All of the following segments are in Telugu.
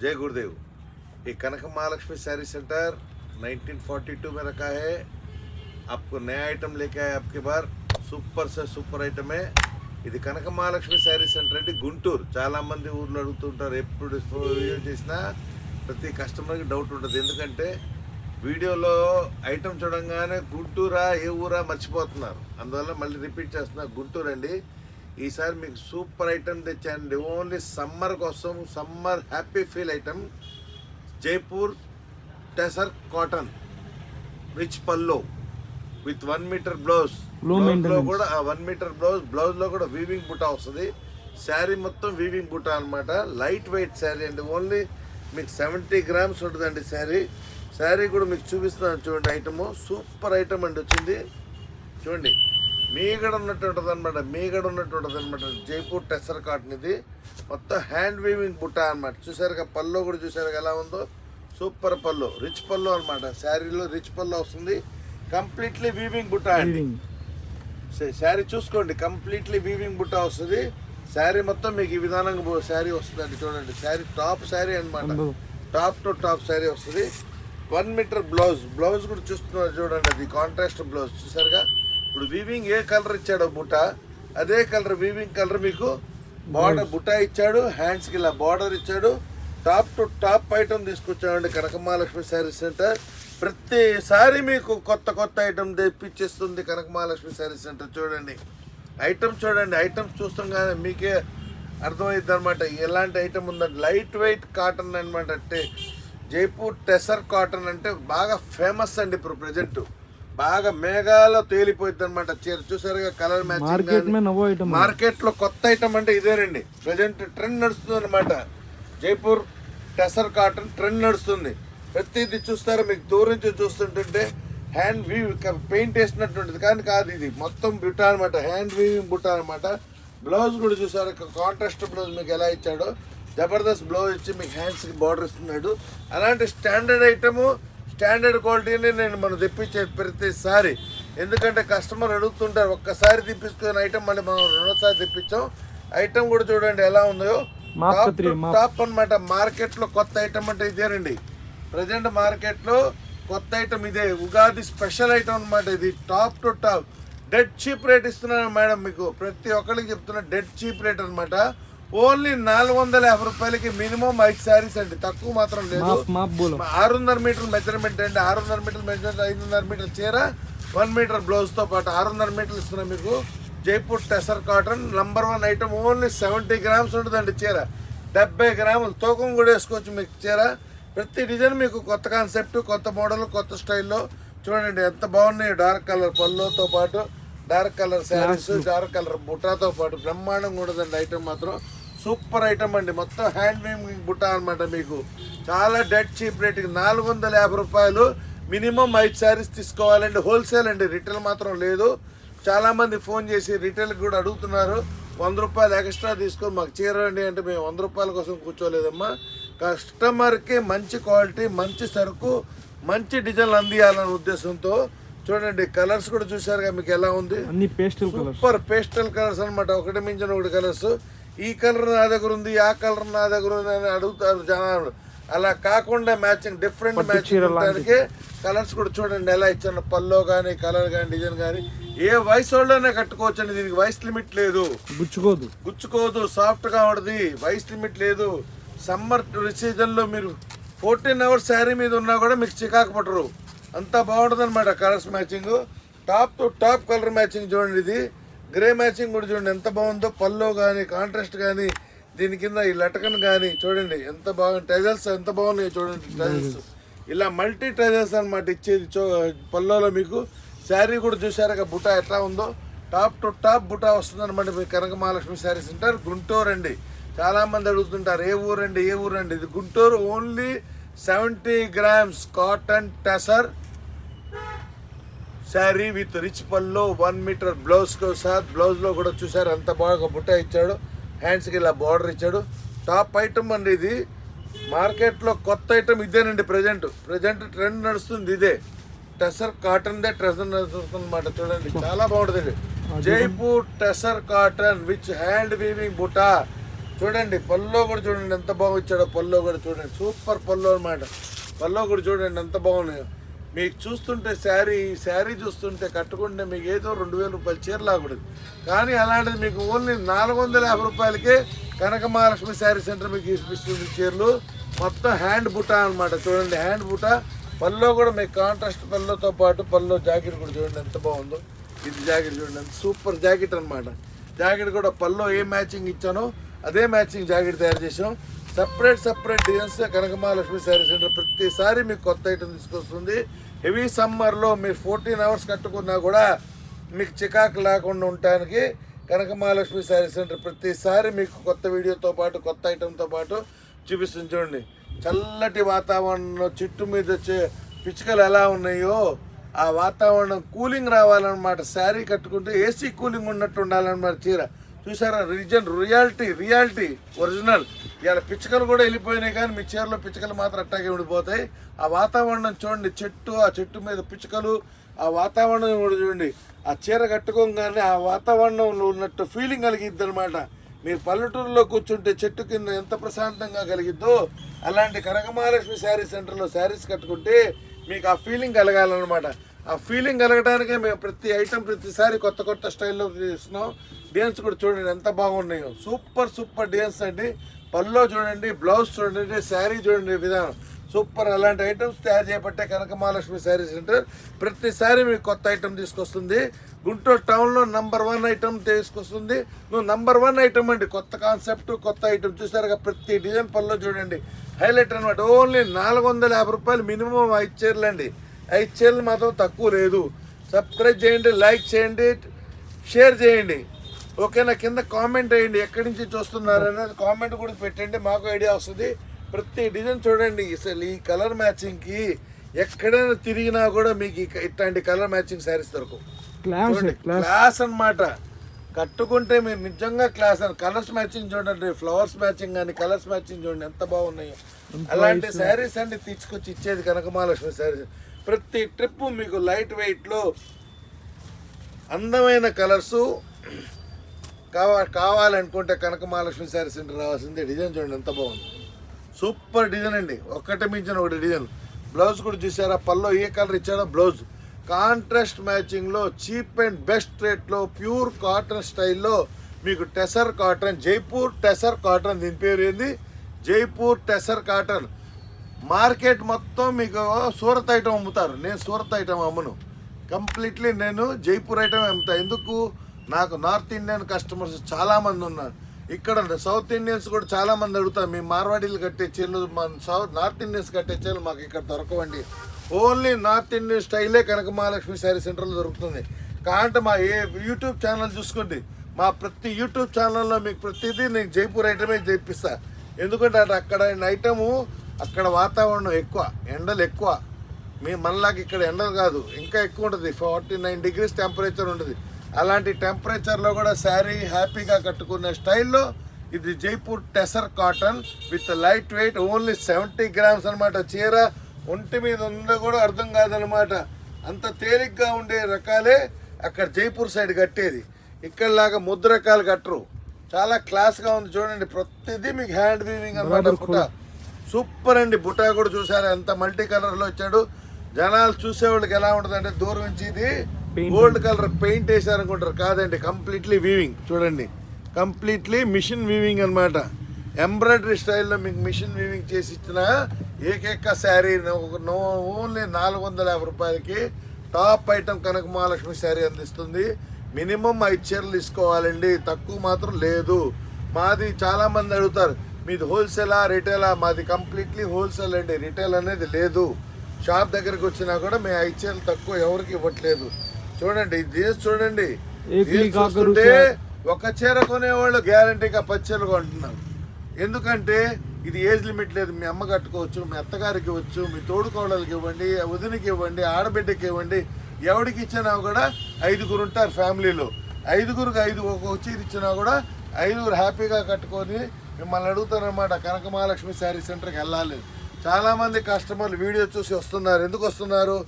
जय गुरुदेव। ये कनक महालक्ष्मी साड़ी सेंटर 1942 में रखा है। आपको नया आइटम लेके आए आपके बार। సూపర్ से సూపర్ ఐటమే ఇది కనక మహాలక్ష్మి శారీ సెంటర్ అంటే గుంటూరు. చాలామంది ఊర్లో అడుగుతుంటారు, ఎప్పుడు వీడియో చేసినా ప్రతి కస్టమర్కి డౌట్ ఉంటుంది. ఎందుకంటే వీడియోలో ఐటమ్ చూడంగానే గుంటూరా ఏ ఊరా మర్చిపోతున్నారు. అందువల్ల మళ్ళీ రిపీట్ చేస్తున్నా, గుంటూరు అండి. ఈసారి మీకు సూపర్ ఐటమ్ తెచ్చానండి. ఓన్లీ సమ్మర్ కోసం, summer happy feel item. Jaipur tussar cotton rich pallu with 1 metre blouse. బ్లౌజ్లో కూడా 1 మీటర్ బ్లౌజ్లో కూడా వీవింగ్ బుటా వస్తుంది. శారీ మొత్తం వీవింగ్ బుటా అనమాట. లైట్ వెయిట్ శారీ అండి. ఓన్లీ మీకు 70 గ్రామ్స్ ఉంటుందండి శారీ కూడా మీకు చూపిస్తున్నాను చూడండి. ఐటము సూపర్ ఐటమ్ అండి వచ్చింది చూడండి. మీగడ ఉన్నట్టు ఉంటుంది అనమాట. జైపూర్ టెసర్ కాటన్ ఇది మొత్తం హ్యాండ్ వీవింగ్ బుట్టా అనమాట. చూసారుగా పల్లో కూడా చూసారుగా ఎలా ఉందో. సూపర్ పల్లో, రిచ్ పల్లో అనమాట. శారీలో రిచ్ పల్లో వస్తుంది. కంప్లీట్లీ వీవింగ్ బుట్టా అండి. శారీ చూసుకోండి, కంప్లీట్లీ వీవింగ్ బుట్టా వస్తుంది. శారీ మొత్తం మీకు ఈ విధానంగా శారీ వస్తుందండి చూడండి. శారీ టాప్ శారీ అనమాట. టాప్ టు టాప్ శారీ వస్తుంది. 1 మీటర్ బ్లౌజ్ కూడా చూస్తున్నారు చూడండి. అది కాంట్రాస్ట్ బ్లౌజ్ చూసారుగా. ఇప్పుడు వీవింగ్ ఏ కలర్ ఇచ్చాడో బుట్టా, అదే కలర్ వీవింగ్ కలర్ మీకు బార్డర్ బుట్టా ఇచ్చాడు. హ్యాండ్స్కి ఇలా బార్డర్ ఇచ్చాడు. టాప్ టు టాప్ ఐటమ్ తీసుకొచ్చామండి కనక మహాలక్ష్మి శారీ సెంటర్. ప్రతిసారి మీకు కొత్త ఐటమ్ తెప్పించేస్తుంది కనక మహాలక్ష్మి శారీ సెంటర్. చూడండి ఐటమ్ చూడండి. ఐటమ్స్ చూస్తాగానే మీకే అర్థమైంది అనమాట ఎలాంటి ఐటమ్ ఉందంటే. లైట్ వెయిట్ కాటన్ అనమాట. అంటే జైపూర్ టెసర్ కాటన్ అంటే బాగా ఫేమస్ అండి. ఇప్పుడు ప్రజెంట్ బాగా మేఘాలో తేలిపోయింది అనమాట చీర. చూసారుగా కలర్ మ్యాచింగ్. మార్కెట్ లో కొత్త ఐటమ్ అంటే ఇదేనండి. ప్రజెంట్ ట్రెండ్ నడుస్తుంది అనమాట. జైపూర్ టెసర్ కాటన్ ట్రెండ్ నడుస్తుంది. ప్రతిదీ చూస్తారా మీకు దూరం నుంచి చూస్తుంటుంటే హ్యాండ్ వీవ్ పెయింట్ వేసినట్టుంటుంది, కానీ కాదు. ఇది మొత్తం బుట్టా అనమాట. హ్యాండ్ వీవింగ్ బుట్టా అనమాట. బ్లౌజ్ కూడా చూసారు, కాంట్రాస్ట్ బ్లౌజ్ మీకు ఎలా ఇచ్చాడో. జబర్దస్త్ బ్లౌజ్ ఇచ్చి మీకు హ్యాండ్స్కి బార్డర్ ఇస్తున్నాడు. అలాంటి స్టాండర్డ్ ఐటము, స్టాండర్డ్ క్వాలిటీని మనం తెప్పించేది ప్రతిసారి. ఎందుకంటే కస్టమర్ అడుగుతుంటారు. ఒక్కసారి తెప్పించుకున్న ఐటమ్ మళ్ళీ మనం రెండోసారి తెప్పించాం. ఐటమ్ కూడా చూడండి ఎలా ఉందో. టాప్ అనమాట. మార్కెట్లో కొత్త ఐటమ్ అంటే ఇదేనండి. ప్రజెంట్ మార్కెట్లో కొత్త ఐటమ్ ఇదే. ఉగాది స్పెషల్ ఐటమ్ అనమాట. ఇది top to top dead cheap rate ఇస్తున్నాను మేడం మీకు. ప్రతి ఒక్కరికి చెప్తున్నా డెడ్ చీప్ రేట్ అనమాట. ఓన్లీ 450 రూపాయలకి మినిమం 5 శారీస్ అండి. తక్కువ మాత్రం లేదు. 600 మీటర్ మెజర్మెంట్ అండి. 600 మీటర్ మెజర్మెంట్, 500 మీటర్ చీర, 1 మీటర్ బ్లౌజ్తో పాటు 600 మీటర్లు ఇస్తున్నాం మీకు. Jaipur tussar cotton number 1 item. Only 70 grams ఉంటుందండి చీర. 70 గ్రాములు తూకం కూడా వేసుకోవచ్చు మీకు చీర. ప్రతి డిజైన్ మీకు కొత్త కాన్సెప్ట్, కొత్త మోడల్, కొత్త స్టైల్లో చూడండి ఎంత బాగున్నాయి. డార్క్ కలర్ పల్లోతో పాటు dark colour saris, dark colour బుట్టాతో పాటు బ్రహ్మాండంగా ఉండదండి. ఐటమ్ మాత్రం సూపర్ ఐటమ్ అండి. మొత్తం హ్యాండ్ వీవింగ్ బుట్టా అనమాట. మీకు చాలా డెడ్ చీప్ రేట్కి 450 రూపాయలు. మినిమం 5 శారీస్ తీసుకోవాలండి. హోల్సేల్ అండి, రిటైల్ మాత్రం లేదు. చాలామంది ఫోన్ చేసి రిటైల్కి కూడా అడుగుతున్నారు. 100 రూపాయలు ఎక్స్ట్రా తీసుకొని మాకు చీరండి అంటే మేము 100 రూపాయల కోసం కూర్చోలేదమ్మా. కస్టమర్కి మంచి క్వాలిటీ, మంచి సరుకు, మంచి డిజైన్లు అందియాలనే ఉద్దేశంతో చూడండి. కలర్స్ కూడా చూసారుగా మీకు ఎలా ఉంది. సూపర్ పేస్టల్ కలర్స్ అనమాట. ఒకటి మించిన ఒకటి కలర్స్. ఈ కలర్ నా దగ్గర ఉంది, ఆ కలర్ నా దగ్గర ఉంది అని అడుగుతారు జనాలు. అలా కాకుండా మ్యాచింగ్, డిఫరెంట్ మ్యాచింగ్ కలర్స్ కూడా చూడండి ఎలా ఇచ్చాను. పల్లో కానీ, కలర్ కానీ, డిజైన్ కానీ ఏ వయసు వాళ్ళనే కట్టుకోవచ్చండి. దీనికి వయసు లిమిట్ లేదు. గుచ్చుకోదు, సాఫ్ట్గా ఉండదు. వయసు లిమిట్ లేదు. సమ్మర్ సీజన్లో మీరు 14 అవర్స్ శారీ మీద ఉన్నా కూడా మీకు చికాకు పట్టరు. అంతా బాగుంటుంది అనమాట. Colours matching, top to top colour matching చూడండి. ఇది గ్రే మ్యాచింగ్ కూడా చూడండి ఎంత బాగుందో. పల్లో కానీ, కాంట్రాస్ట్ కానీ, దీని కింద ఈ లటకన్ కానీ చూడండి ఎంత బాగుంది. టెజల్స్ ఎంత బాగున్నాయి చూడండి. టెజల్స్ ఇలా మల్టీ టెజల్స్ అనమాట ఇచ్చేది పల్లోలో మీకు. శారీ కూడా చూసారుగా బుటా ఎట్లా ఉందో. టాప్ టు టాప్ బుటా వస్తుంది అనమాట మీకు కనక మహాలక్ష్మి శారీ సెంటర్ గుంటూరు అండి. చాలామంది అడుగుతుంటారు ఏ ఊరండి. ఇది Guntur. Only 70 grams cotton tussar sari with rich pallu, 1 metre బ్లౌజ్తో సార్. బ్లౌజ్లో కూడా చూసారు ఎంత బాగా బుట్ట ఇచ్చాడు. హ్యాండ్స్కి ఇలా బార్డర్ ఇచ్చాడు. టాప్ ఐటమ్ అండి ఇది. మార్కెట్లో కొత్త ఐటమ్ ఇదేనండి. ప్రజెంట్ ట్రెండ్ నడుస్తుంది ఇదే. టెసర్ కాటన్ ట్రెండ్ నడుస్తుంది అనమాట. చూడండి చాలా బాగుంటుంది. Jaipur tussar cotton with hand weaving buta. చూడండి పల్లో కూడా చూడండి ఎంత బాగా ఇచ్చాడో, పల్లో కూడా చూడండి సూపర్ పల్లో అనమాట. పల్లో కూడా చూడండి ఎంత బాగున్నాయో. మీకు చూస్తుంటే శారీ చూస్తుంటే కట్టుకుంటే మీకు ఏదో 2000 రూపాయల చీర లాగూడదు, కానీ అలాంటిది మీకు ఓన్లీ 450 రూపాయలకే కనక మహాలక్ష్మి శారీ సెంటర్ మీకు ఇప్పిస్తుంది చీరలు. మొత్తం హ్యాండ్ బుటా అనమాట. చూడండి హ్యాండ్ బుటా. పల్లో కూడా మీకు కాంట్రాస్ట్ పల్లోతో పాటు పల్లో జాకెట్ కూడా చూడండి ఎంత బాగుందో. ఇది జాకెట్ చూడండి ఎంత సూపర్ జాకెట్ అనమాట. జాకెట్ కూడా పల్లో ఏ మ్యాచింగ్ ఇచ్చానో అదే మ్యాచింగ్ జాకెట్ తయారు చేసాం. సపరేట్ డిజైన్స్ కనక మహాలక్ష్మి శారీ సెంటర్ ప్రతిసారి మీకు కొత్త ఐటమ్ తీసుకొస్తుంది. హెవీ సమ్మర్లో మీరు 14 అవర్స్ కట్టుకున్నా కూడా మీకు చికాకు లేకుండా ఉండటానికి కనక మహాలక్ష్మి శారీ సెంటర్ ప్రతిసారి మీకు కొత్త వీడియోతో పాటు కొత్త ఐటమ్తో పాటు చూపిస్తుంది. చూడండి చల్లటి వాతావరణంలో చెట్టు మీద పిచ్చుకలు ఎలా ఉన్నాయో ఆ వాతావరణం కూలింగ్ రావాలన్నమాట. శారీ కట్టుకుంటే ఏసీ కూలింగ్ ఉన్నట్టు ఉండాలన్నమాట చీర. చూసారా రియాలిటీ ఒరిజినల్. ఇలా పిచ్చుకలు కూడా వెళ్ళిపోయినాయి కానీ మీ చీరలో పిచ్చుకలు మాత్రం అట్టాగే ఉండిపోతాయి. ఆ వాతావరణం చూడండి, ఆ చెట్టు మీద పిచ్చుకలు, ఆ వాతావరణం కూడా చూడండి. ఆ చీర కట్టుకోగానే ఆ వాతావరణంలో ఉన్నట్టు ఫీలింగ్ కలిగిద్ది అనమాట. మీరు పల్లెటూరులో కూర్చుంటే చెట్టు కింద ఎంత ప్రశాంతంగా కలిగిద్దో అలాంటి కనక మహాలక్ష్మి శారీ సెంటర్లో శారీస్ కట్టుకుంటే మీకు ఆ ఫీలింగ్ కలగాలన్నమాట. ఆ ఫీలింగ్ కలగడానికే మేము ప్రతి ఐటమ్ ప్రతిసారి కొత్త స్టైల్లో తీస్తున్నాం. డిజైన్స్ కూడా చూడండి ఎంత బాగున్నాయో. సూపర్ డిజైన్స్ అండి. పల్లో చూడండి, బ్లౌజ్ చూడండి, శారీ చూడండి విధానం సూపర్. అలాంటి ఐటమ్స్ తయారు చేయబట్టే కనక మహాలక్ష్మి శారీ సెంటర్ ప్రతిసారి మీకు కొత్త ఐటమ్ తీసుకొస్తుంది. గుంటూరు టౌన్లో నంబర్ 1 ఐటమ్ తీసుకొస్తుంది. నంబర్ 1 ఐటమ్ అండి. కొత్త కాన్సెప్ట్, కొత్త ఐటమ్ చూసారుగా. ప్రతి డిజైన్ పల్లో చూడండి హైలైట్ అనమాట. ఓన్లీ 450 రూపాయలు మినిమం 5 చీరలు అండి. 5 చీరలు మాత్రం తక్కువ లేదు. సబ్స్క్రైబ్ చేయండి, లైక్ చేయండి, షేర్ చేయండి. ఓకేనా? కింద కామెంట్ వేయండి ఎక్కడి నుంచి చూస్తున్నారు అనేది కామెంట్ కూడా పెట్టండి, మాకు ఐడియా వస్తుంది. ప్రతి డిజైన్ చూడండి. అసలు ఈ కలర్ మ్యాచింగ్కి ఎక్కడైనా తిరిగినా కూడా మీకు ఇట్లాంటి కలర్ మ్యాచింగ్ శారీస్ దొరకవు. క్లాస్ అన్నమాట. కట్టుకుంటే మీరు నిజంగా క్లాస్ అని. కలర్స్ మ్యాచింగ్ చూడండి, ఫ్లవర్స్ మ్యాచింగ్ కానీ కలర్స్ మ్యాచింగ్ చూడండి ఎంత బాగున్నాయో. అలాంటి శారీస్ అండి తీసుకొచ్చి ఇచ్చేది కనక మహాలక్ష్మి శారీస్. ప్రతి ట్రిప్ మీకు లైట్ వెయిట్లో అందమైన కలర్సు కావాలనుకుంటే కనక మహాలక్ష్మి శారీ సెంటర్ రావాల్సిందే. డిజైన్ చూడండి ఎంత బాగుంది. సూపర్ డిజైన్ అండి. ఒక్కటి మించిన ఒకటి డిజైన్. బ్లౌజ్ కూడా చూసారా, పల్లో ఏ కలర్ ఇచ్చాడో బ్లౌజ్ కాంట్రాస్ట్ మ్యాచింగ్లో చీప్ అండ్ బెస్ట్ రేట్లో ప్యూర్ కాటన్ స్టైల్లో మీకు టెసర్ కాటన్, జైపూర్ టెసర్ కాటన్. దీని పేరు ఏంది? జైపూర్ టెసర్ కాటన్. మార్కెట్ మొత్తం మీకు సూరత్ ఐటమ్ అమ్ముతారు. నేను సూరత్ ఐటమ్ అమ్మను. కంప్లీట్లీ నేను జైపూర్ ఐటమ్ అమ్ముతా. ఎందుకు? నాకు నార్త్ ఇండియన్ కస్టమర్స్ చాలామంది ఉన్నారు. ఇక్కడ సౌత్ ఇండియన్స్ కూడా చాలామంది అడుగుతారు, మీ మార్వాడీలు కట్టే చీరలు, మన నార్త్ ఇండియన్స్ కట్టే చీరలు మాకు ఇక్కడ దొరకవండి. ఓన్లీ నార్త్ ఇండియన్ స్టైలే కనక మహాలక్ష్మి శారీ సెంటర్లో దొరుకుతుంది. కాబట్టి మా యూట్యూబ్ ఛానల్ చూసుకోండి. మా ప్రతి యూట్యూబ్ ఛానల్లో మీకు ప్రతిదీ నేను జైపూర్ ఐటమే చేపిస్తా. ఎందుకంటే అక్కడ ఐటము, అక్కడ వాతావరణం ఎక్కువ, ఎండలు ఎక్కువ. మనలాగా ఇక్కడ ఎండలు కాదు, ఇంకా ఎక్కువ ఉంటుంది. 49 degrees టెంపరేచర్ ఉంటుంది. అలాంటి టెంపరేచర్లో కూడా శారీ హ్యాపీగా కట్టుకునే స్టైల్లో ఇది Jaipur tussar cotton with light weight. Only 70 grams అనమాట. చీర ఒంటి మీద ఉందో కూడా అర్థం కాదనమాట. అంత తేలిగ్గా ఉండే రకాలే అక్కడ జైపూర్ సైడ్ కట్టేది. ఇక్కడలాగా ముద్ద రకాలు కట్టరు. చాలా క్లాస్గా ఉంది చూడండి. ప్రతిదీ మీకు హ్యాండ్ వీవింగ్ అనమాట. బుటా సూపర్ అండి. బుటా కూడా చూసారా ఎంత మల్టీ కలర్లో వచ్చాడు. జనాలు చూసేవాళ్ళకి ఎలా ఉంటుంది అంటే దూరం నుంచి ఇది గోల్డ్ కలర్ పెయింట్ వేసారనుకుంటారు. కాదండి, కంప్లీట్లీ వీవింగ్. చూడండి కంప్లీట్లీ మిషన్ వీవింగ్ అనమాట. ఎంబ్రాయిడరీ స్టైల్లో మీకు మిషన్ వీవింగ్ చేసి ఇచ్చిన ఏకైక శారీ ఓన్లీ 450 రూపాయలకి టాప్ ఐటమ్ కనక మహాలక్ష్మి శారీ అందిస్తుంది. మినిమం 5 చీరలు తీసుకోవాలండి, తక్కువ మాత్రం లేదు. మాది చాలామంది అడుగుతారు, మీది హోల్సేలా రిటైలా? మాది కంప్లీట్లీ హోల్సేల్ అండి, రిటైల్ అనేది లేదు. షాప్ దగ్గరికి వచ్చినా కూడా మేము 5 చీరలు తక్కువ ఎవరికి ఇవ్వట్లేదు. చూడండి ఇది చూడండి. చూస్తుంటే ఒక చీర కొనేవాళ్ళు గ్యారంటీగా 10 చీరలు కొంటున్నారు. ఎందుకంటే ఇది ఏజ్ లిమిట్ లేదు. మీ అమ్మ కట్టుకోవచ్చు, మీ అత్తగారికి ఇవ్వచ్చు, మీ తోడుకోడలకి ఇవ్వండి, వదినికి ఇవ్వండి, ఆడబిడ్డకి ఇవ్వండి. ఎవరికి ఇచ్చినా కూడా 5గురు ఉంటారు ఫ్యామిలీలో. 5గురికి 5 ఒక్కొక్క చీర ఇచ్చినా కూడా 5గురు హ్యాపీగా కట్టుకొని మిమ్మల్ని అడుగుతారనమాట కనక మహాలక్ష్మి శారీ సెంటర్కి వెళ్ళాలి. చాలామంది కస్టమర్లు వీడియో చూసి వస్తున్నారు. ఎందుకు వస్తున్నారు?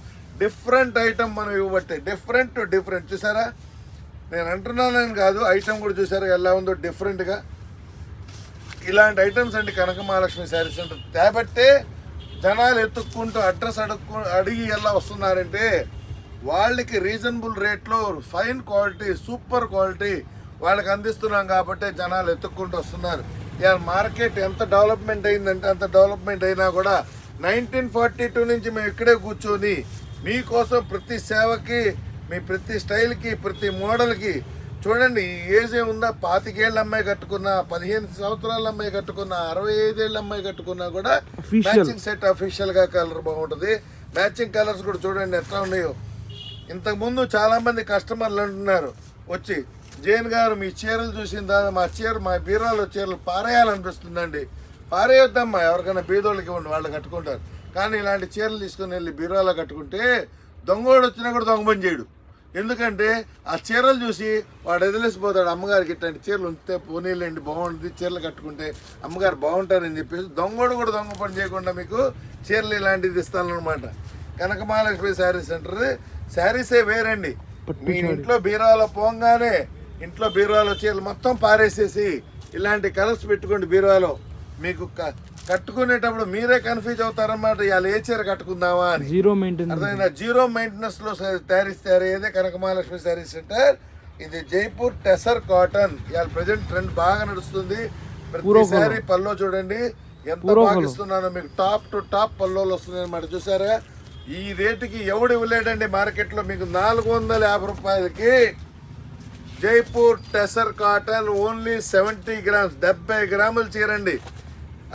డిఫరెంట్ ఐటమ్ మనం ఇవ్వబట్టే. డిఫరెంట్ చూసారా? నేను అంటున్నానని కాదు, ఐటమ్ కూడా చూసారా ఎలా ఉందో డిఫరెంట్గా. ఇలాంటి ఐటమ్స్ అండి కనక మహాలక్ష్మి శారీ సెంటర్. కాబట్టే జనాలు ఎత్తుక్కుంటూ అడ్రస్ అడిగి ఎలా వస్తున్నారంటే వాళ్ళకి రీజనబుల్ రేట్లో ఫైన్ క్వాలిటీ, సూపర్ క్వాలిటీ వాళ్ళకి అందిస్తున్నాం కాబట్టి జనాలు ఎత్తుక్కుంటూ వస్తున్నారు. ఇవాళ మార్కెట్ ఎంత డెవలప్మెంట్ అయిందంటే అంత డెవలప్మెంట్ అయినా కూడా 1942 నుంచి మేము ఇక్కడే కూర్చొని మీకోసం ప్రతి సేవకి, మీ ప్రతి స్టైల్కి, ప్రతి మోడల్కి చూడండి. ఈ ఏజ్ ఏముందా, 25 ఏళ్ళ అమ్మాయి కట్టుకున్నా, 15 సంవత్సరాల అమ్మాయి కట్టుకున్నా, 65 ఏళ్ళ అమ్మాయి కట్టుకున్నా కూడా మ్యాచింగ్ సెట్ అఫీషియల్గా కలర్ బాగుంటుంది. మ్యాచింగ్ కలర్స్ కూడా చూడండి ఎట్లా ఉన్నాయో. ఇంతకుముందు చాలామంది కస్టమర్లు అంటున్నారు వచ్చి, జైన్ గారు మీ చీరలు చూసిన తర్వాత మా బీరాలో చీరలు పారేయాలనిపిస్తుందండి. పారేయొద్దమ్మా, ఎవరికైనా బీదోళ్ళకి ఇవ్వండి, వాళ్ళు కట్టుకుంటారు. కానీ ఇలాంటి చీరలు తీసుకుని వెళ్ళి బీరాలో కట్టుకుంటే దొంగోడు వచ్చినా కూడా దొంగ పని చేయడు. ఎందుకంటే ఆ చీరలు చూసి వాడు ఎదిలేసిపోతాడు. అమ్మగారికి ఇట్లాంటి చీరలు ఉంచితే పోనీలేండి బాగుంటుంది, చీరలు కట్టుకుంటే అమ్మగారు బాగుంటారని చెప్పేసి దొంగోడు కూడా దొంగ పని చేయకుండా మీకు చీరలు ఇలాంటిది ఇస్తానమాట. కనక మహాలక్ష్మి శారీ సెంటర్ శారీసే వేరండి. మీ ఇంట్లో బీరాలో పోగానే ఇంట్లో బీరువాలో చీరలు మొత్తం పారేసేసి ఇలాంటి కలర్స్ పెట్టుకోండి బీరువాలో. మీకు కట్టుకునేటప్పుడు మీరే కన్ఫ్యూజ్ అవుతారన్నమాట, ఇవాళ ఏ చీర కట్టుకుందామా అని. అర్థమైనా? జీరో మెయింటెనెన్స్ లో తయారీదే కనక మహాలక్ష్మి శారీ సెంటర్. ఇది జైపూర్ టెసర్ కాటన్. ఇవాళ ప్రజెంట్ ట్రెండ్ బాగా నడుస్తుంది. ప్రతి శారీ పల్లో చూడండి ఎంత బాగా ఇస్తున్నానో మీకు. టాప్ టు టాప్ పల్లోలు వస్తుంది అనమాట. చూసారా, ఈ రేటుకి ఎవడు ఇవ్వలేడండి మార్కెట్లో. మీకు 450 రూపాయలకి Jaipur tussar cotton only 70 grams, 70 గ్రాముల చీరండి.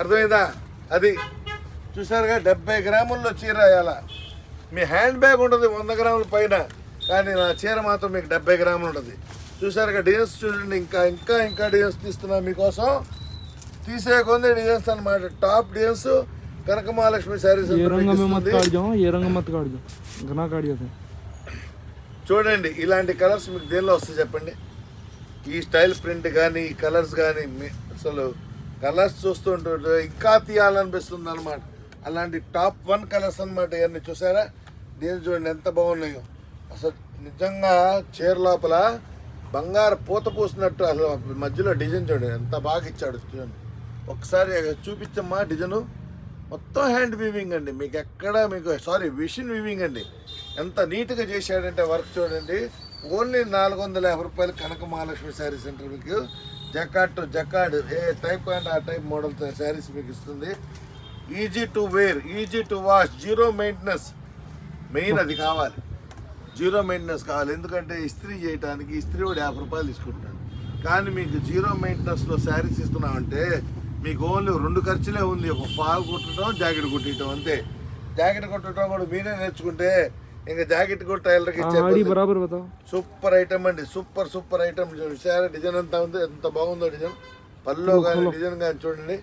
అర్థమైందా? అది చూసారుగా, 70 గ్రాముల్లో చీర. ఇలా మీ హ్యాండ్ బ్యాగ్ ఉంటుంది 100 గ్రాముల పైన, కానీ నా చీర మాత్రం మీకు 70 గ్రాములు ఉంటుంది. చూసారుగా, డిజైన్స్ చూడండి. ఇంకా ఇంకా ఇంకా డిజైన్స్ తీస్తున్నా మీకోసం. తీసే కొంది డిజైన్స్ అనమాట. టాప్ డిజైన్స్ కనక మహాలక్ష్మి శారీస్. చూడండి ఇలాంటి కలర్స్ మీకు దేనిలో వస్తాయి చెప్పండి. ఈ స్టైల్ ప్రింట్ కానీ, ఈ కలర్స్ కానీ, అసలు కలర్స్ చూస్తుంటే ఇంకా తీయాలనిపిస్తుంది అనమాట. అలాంటి టాప్ 1 కలర్స్ అనమాట ఇవన్నీ. చూసారా, దీన్ని చూడండి ఎంత బాగున్నాయో. అసలు నిజంగా చీర లోపల బంగారు పూత పూసినట్టు. అసలు మధ్యలో డిజైన్ చూడండి ఎంత బాగా ఇచ్చాడు. చూడండి ఒకసారి చూపించమ్మా. డిజైను మొత్తం హ్యాండ్ వీవింగ్ అండి. మీకు ఎక్కడ మిషన్ వీవింగ్ అండి. ఎంత నీట్గా చేశాడంటే వర్క్ చూడండి. ఓన్లీ 450 రూపాయలు కనక మహాలక్ష్మి శారీ సెంటర్ మీకు జకాడ్ ఏ టైప్ అండ్ ఆ టైప్ మోడల్ శారీస్ మీకు ఇస్తుంది. Easy to wear, easy to wash, zero maintenance. Main అది కావాలి, జీరో మెయింటెనెన్స్ కావాలి. ఎందుకంటే ఇస్త్రీ చేయడానికి ఇస్త్రీ కూడా 50 రూపాయలు తీసుకుంటాడు. కానీ మీకు జీరో మెయింటెనెన్స్లో శారీస్ ఇస్తున్నామంటే మీకు ఓన్లీ 2 ఖర్చులే ఉంది. ఒక ఫాల్ కుట్టడం, జాకెట్ కుట్టడం అంతే. జాకెట్ కుట్టడం కూడా మీరే నేర్చుకుంటే ఇంకా జాకెట్ కూడా టైలర్కి ఇచ్చే సూపర్ ఐటమ్ అండి. Super item. శారీ డిజైన్ అంతా ఉంది, ఎంత బాగుందో డిజైన్. పల్లో కానీ డిజైన్ కానీ చూడండి.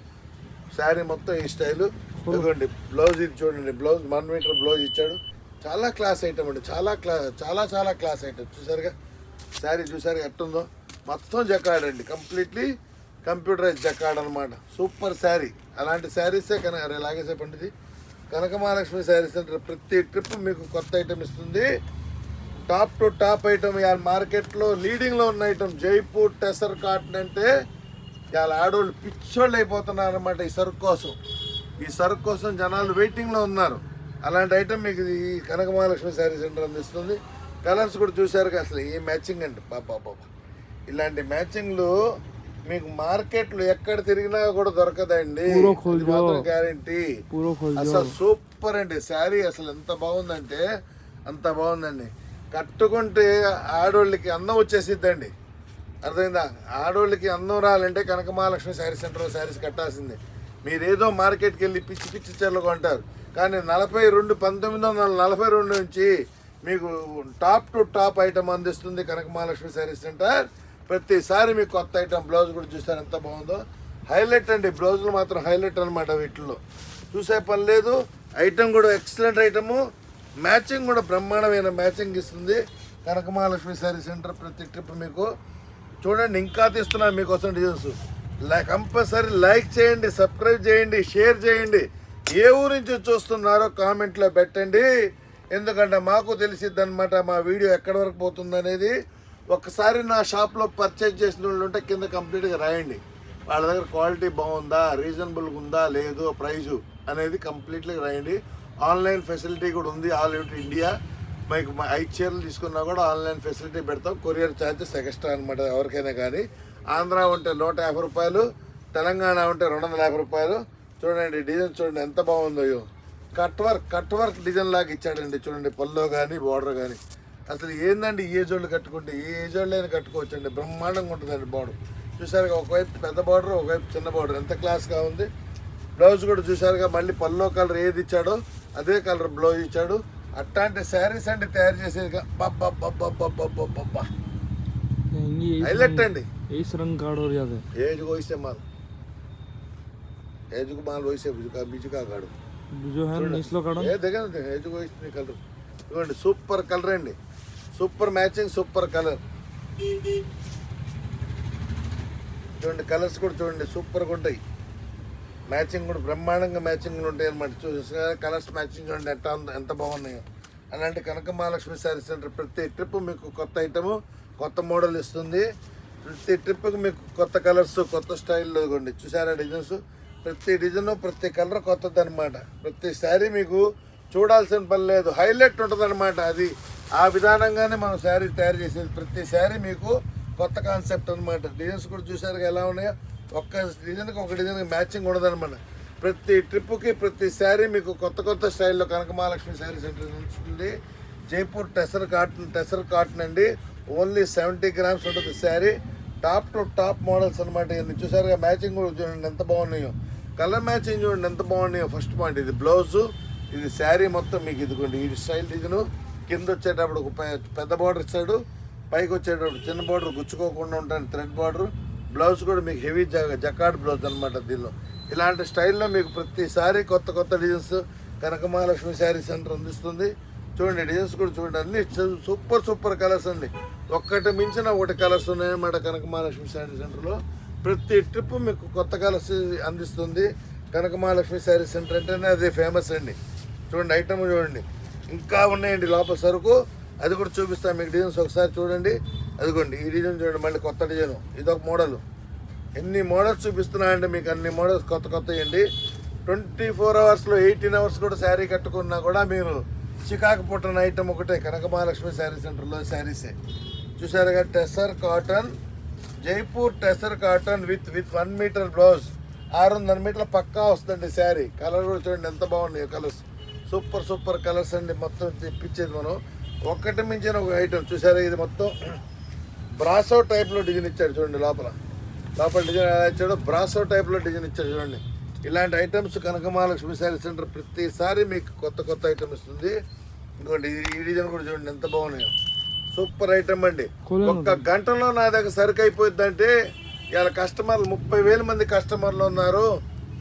శారీ మొత్తం ఈ స్టైలు. ఇదిగోండి బ్లౌజ్ ఇది చూడండి. బ్లౌజ్ 1 మీటర్ బ్లౌజ్ ఇచ్చాడు. చాలా క్లాస్ ఐటమ్ అండి. చాలా క్లాస్ ఐటమ్. చూసారుగా శారీ, చూసారుగా ఎట్టుందో. మొత్తం జకాడ్ అండి, కంప్లీట్లీ కంప్యూటరైజ్ జకాడ్ అనమాట. సూపర్ శారీ. అలాంటి శారీసే ఇలాగే చెప్పండి. కనక మహాలక్ష్మి శారీ సెంటర్ ప్రతి ట్రిప్ మీకు కొత్త ఐటమ్ ఇస్తుంది. Top to top item. ఇవాళ మార్కెట్లో లీడింగ్లో ఉన్న ఐటమ్ జైపూర్ టెసర్ కాటన్. అంటే ఇవాళ ఆడవాళ్ళు పిచ్చోళ్ళు అయిపోతున్నారు అనమాట ఈ సరుకు కోసం. ఈ సరుకు కోసం జనాలు వెయిటింగ్లో ఉన్నారు. అలాంటి ఐటమ్ మీకు ఈ కనక మహాలక్ష్మి శారీ సెంటర్ అందిస్తుంది. కలర్స్ కూడా చూసారుగా, అసలు ఏ మ్యాచింగ్ అండి బాబా. ఇలాంటి మ్యాచింగ్లు మీకు మార్కెట్లో ఎక్కడ తిరిగినా కూడా దొరకదండి, గ్యారంటీ. అసలు సూపర్ అండి శారీ. అసలు ఎంత బాగుందంటే అంత బాగుందండి. కట్టుకుంటే ఆడోళ్ళకి అందం వచ్చేసిద్దండి. అర్థమైందా? ఆడోళ్ళకి అందం రావాలంటే కనక మహాలక్ష్మి శారీ సెంటర్లో శారీస్ కట్టాల్సిందే. మీరేదో మార్కెట్కి వెళ్ళి పిచ్చి చీరలు కొంటారు. కానీ 1942 నుంచి మీకు టాప్ టు టాప్ ఐటమ్ అందిస్తుంది కనక మహాలక్ష్మి శారీ సెంటర్. ప్రతిసారి మీకు కొత్త ఐటమ్. బ్లౌజ్ కూడా చూస్తారు ఎంత బాగుందో. హైలైట్ అండి, బ్లౌజులు మాత్రం హైలైట్ అనమాట. వీటిల్లో చూసే పని లేదు. ఐటమ్ కూడా ఎక్సలెంట్ ఐటము. మ్యాచింగ్ కూడా బ్రహ్మాండమైన మ్యాచింగ్ ఇస్తుంది కనక మహాలక్ష్మి శారీ సెంటర్. ప్రతి ట్రిప్ మీకు చూడండి. ఇంకా తీస్తున్నాను మీకోసం డిజైన్స్. కంపల్సరీ లైక్ చేయండి, సబ్స్క్రైబ్ చేయండి, షేర్ చేయండి. ఏ ఊరు నుంచి చూస్తున్నారో కామెంట్లో పెట్టండి. ఎందుకంటే మాకు తెలిసిద్ది అనమాట మా వీడియో ఎక్కడి వరకు పోతుంది అనేది. ఒక్కసారి నా షాప్లో పర్చేజ్ చేసిన వాళ్ళు ఉంటే కింద కంప్లీట్గా రాయండి. వాళ్ళ దగ్గర క్వాలిటీ బాగుందా, రీజనబుల్గా ఉందా లేదు ప్రైజు అనేది కంప్లీట్గా రాయండి. ఆన్లైన్ ఫెసిలిటీ కూడా ఉంది ఆల్ ఓవర్ ఇండియా. మీకు 5 చీరలు తీసుకున్నా కూడా ఆన్లైన్ ఫెసిలిటీ పెడతాం. కొరియర్ ఛార్జెస్ ఎక్స్ట్రా అనమాట ఎవరికైనా కానీ. ఆంధ్ర ఉంటే 150 రూపాయలు, తెలంగాణ ఉంటే 250 రూపాయలు. చూడండి డిజైన్ చూడండి ఎంత బాగుందో. కట్ వర్క్ డిజైన్ లాగా ఇచ్చాడండి చూడండి, పల్లో కానీ బార్డర్ కానీ. అసలు ఏందండి ఈ ఏజ్ వాళ్ళు కట్టుకుంటే ఏ ఏజ్ వాళ్ళైనా కట్టుకోవచ్చండి, బ్రహ్మాండంగా ఉంటుందండి బార్డర్. చూసారుగా ఒకవైపు పెద్ద బార్డర్ ఒకవైపు చిన్న బార్డర్ ఎంత క్లాస్గా ఉంది. బ్లౌజ్ కూడా చూసారుగా మళ్ళీ పల్లో కలర్ ఏది ఇచ్చాడో అదే కలర్ బ్లౌజ్ ఇచ్చాడు. అట్లాంటి శారీస్ అంటే తయారు చేసేది హైలైట్ అండి. ఏజ్ వయసే మాల్ ఏజ్ మాల్ వయసే బిజుకా కాడు ఏ దగ్గర ఏజ్ వయసు కలర్ ఇవ్వండి. సూపర్ కలర్ అండి, సూపర్ మ్యాచింగ్, సూపర్ కలర్. చూడండి కలర్స్ కూడా చూడండి సూపర్గా ఉంటాయి. మ్యాచింగ్ కూడా బ్రహ్మాండంగా మ్యాచింగ్లు ఉంటాయి అనమాట. చూసి కలర్స్ మ్యాచింగ్ చూడండి ఎంత బాగున్నాయో. అలాంటి కనక మహాలక్ష్మి శారీ సెంటర్ ప్రతి ట్రిప్ మీకు కొత్త ఐటము, కొత్త మోడల్ ఇస్తుంది. ప్రతి ట్రిప్కి మీకు కొత్త కలర్స్, కొత్త స్టైల్లో ఇవ్వండి. చూసారా డిజైన్స్, ప్రతి డిజైన్ ప్రతి కలర్ కొత్తది అనమాట. ప్రతి శారీ మీకు చూడాల్సిన పని లేదు, హైలైట్ ఉంటుంది అనమాట. అది ఆ విధానంగానే మనం శారీ తయారు చేసేది. ప్రతి శారీ మీకు కొత్త కాన్సెప్ట్ అనమాట. డిజైన్స్ కూడా చూసారుగా ఎలా ఉన్నాయో. ఒక్క డిజైన్కి ఒక డిజైన్కి మ్యాచింగ్ ఉండదన్నమాట. ప్రతి ట్రిప్కి ప్రతి శారీ మీకు కొత్త స్టైల్లో కనక మహాలక్ష్మి శారీ సెంటర్ ఉంటుంది. జైపూర్ టెసర్ కాటన్ అండి. ఓన్లీ 70 గ్రామ్స్ ఉంటుంది sari. Top to top models అనమాట. ఇవన్నీ చూసారుగా మ్యాచింగ్ కూడా చూడండి ఎంత బాగున్నాయో. కలర్ మ్యాచింగ్ చూడండి ఎంత బాగున్నాయో. ఫస్ట్ పాయింట్ ఇది బ్లౌజు, ఇది శారీ మొత్తం మీకు ఇదిగోండి ఈ స్టైల్ డిజైను. కింద వచ్చేటప్పుడు ఒక పెద్ద బార్డర్ ఇచ్చాడు, పైకి వచ్చేటప్పుడు చిన్న బార్డర్ గుచ్చుకోకుండా ఉంటాను థ్రెడ్ బార్డర్. బ్లౌజ్ కూడా మీకు హెవీ జకార్డ్ బ్లౌజ్ అనమాట. దీనిలో ఇలాంటి స్టైల్లో మీకు ప్రతిసారి కొత్త డిజైన్స్ కనక మహాలక్ష్మి శారీ సెంటర్ అందిస్తుంది. చూడండి డిజైన్స్ కూడా చూడండి అన్ని సూపర్ కలర్స్ అండి. ఒక్కటి మించిన ఒకటి కలర్స్ ఉన్నాయన్నమాట కనక మహాలక్ష్మి శారీ సెంటర్లో. ప్రతి ట్రిప్ మీకు కొత్త కలర్స్ అందిస్తుంది. కనక మహాలక్ష్మి శారీ సెంటర్ అంటేనే అదే ఫేమస్ అండి. చూడండి ఐటమ్ చూడండి ఇంకా ఉన్నాయండి లోపల సరుకు, అది కూడా చూపిస్తాను మీకు. డిజైన్స్ ఒకసారి చూడండి. అదిగోండి ఈ డిజైన్ చూడండి మళ్ళీ కొత్త డిజైన్. ఇదొక మోడల్. ఎన్ని మోడల్స్ చూపిస్తున్నాయండి మీకు, అన్ని మోడల్స్ కొత్త అండి. 24 అవర్స్లో 18 అవర్స్ కూడా శారీ కట్టుకున్నా కూడా మీరు చికాకు పుట్టిన ఐటమ్ ఒకటే కనక మహాలక్ష్మి శారీ సెంటర్లో శారీసే. చూసారుగా tussar cotton, Jaipur tussar cotton with 1 metre blouse. 600 మీటర్ల పక్కా వస్తుందండి శారీ. కలర్ కూడా చూడండి ఎంత బాగున్నాయి కలర్స్. సూపర్ కలర్స్ అండి. మొత్తం తెప్పించేది మనం. ఒక్కటి మించిన ఒక ఐటమ్ చూసారా. ఇది మొత్తం బ్రాసో టైప్లో డిజైన్ ఇచ్చాడు చూడండి. లోపల డిజైన్ ఎలా ఇచ్చాడో బ్రాసో టైప్లో డిజైన్ ఇచ్చాడు చూడండి. ఇలాంటి ఐటమ్స్ కనక మహాలక్ష్మి శారీ సెంటర్ ప్రతిసారి మీకు కొత్త ఐటమ్ ఇస్తుంది. ఇంకోండి ఈ డిజైన్ కూడా చూడండి ఎంత బాగున్నాయో. సూపర్ ఐటమ్ అండి. ఒక్క గంటలో నా దగ్గర సరుకు అయిపోయిందంటే ఇలా కస్టమర్లు 30,000 మంది కస్టమర్లు ఉన్నారు.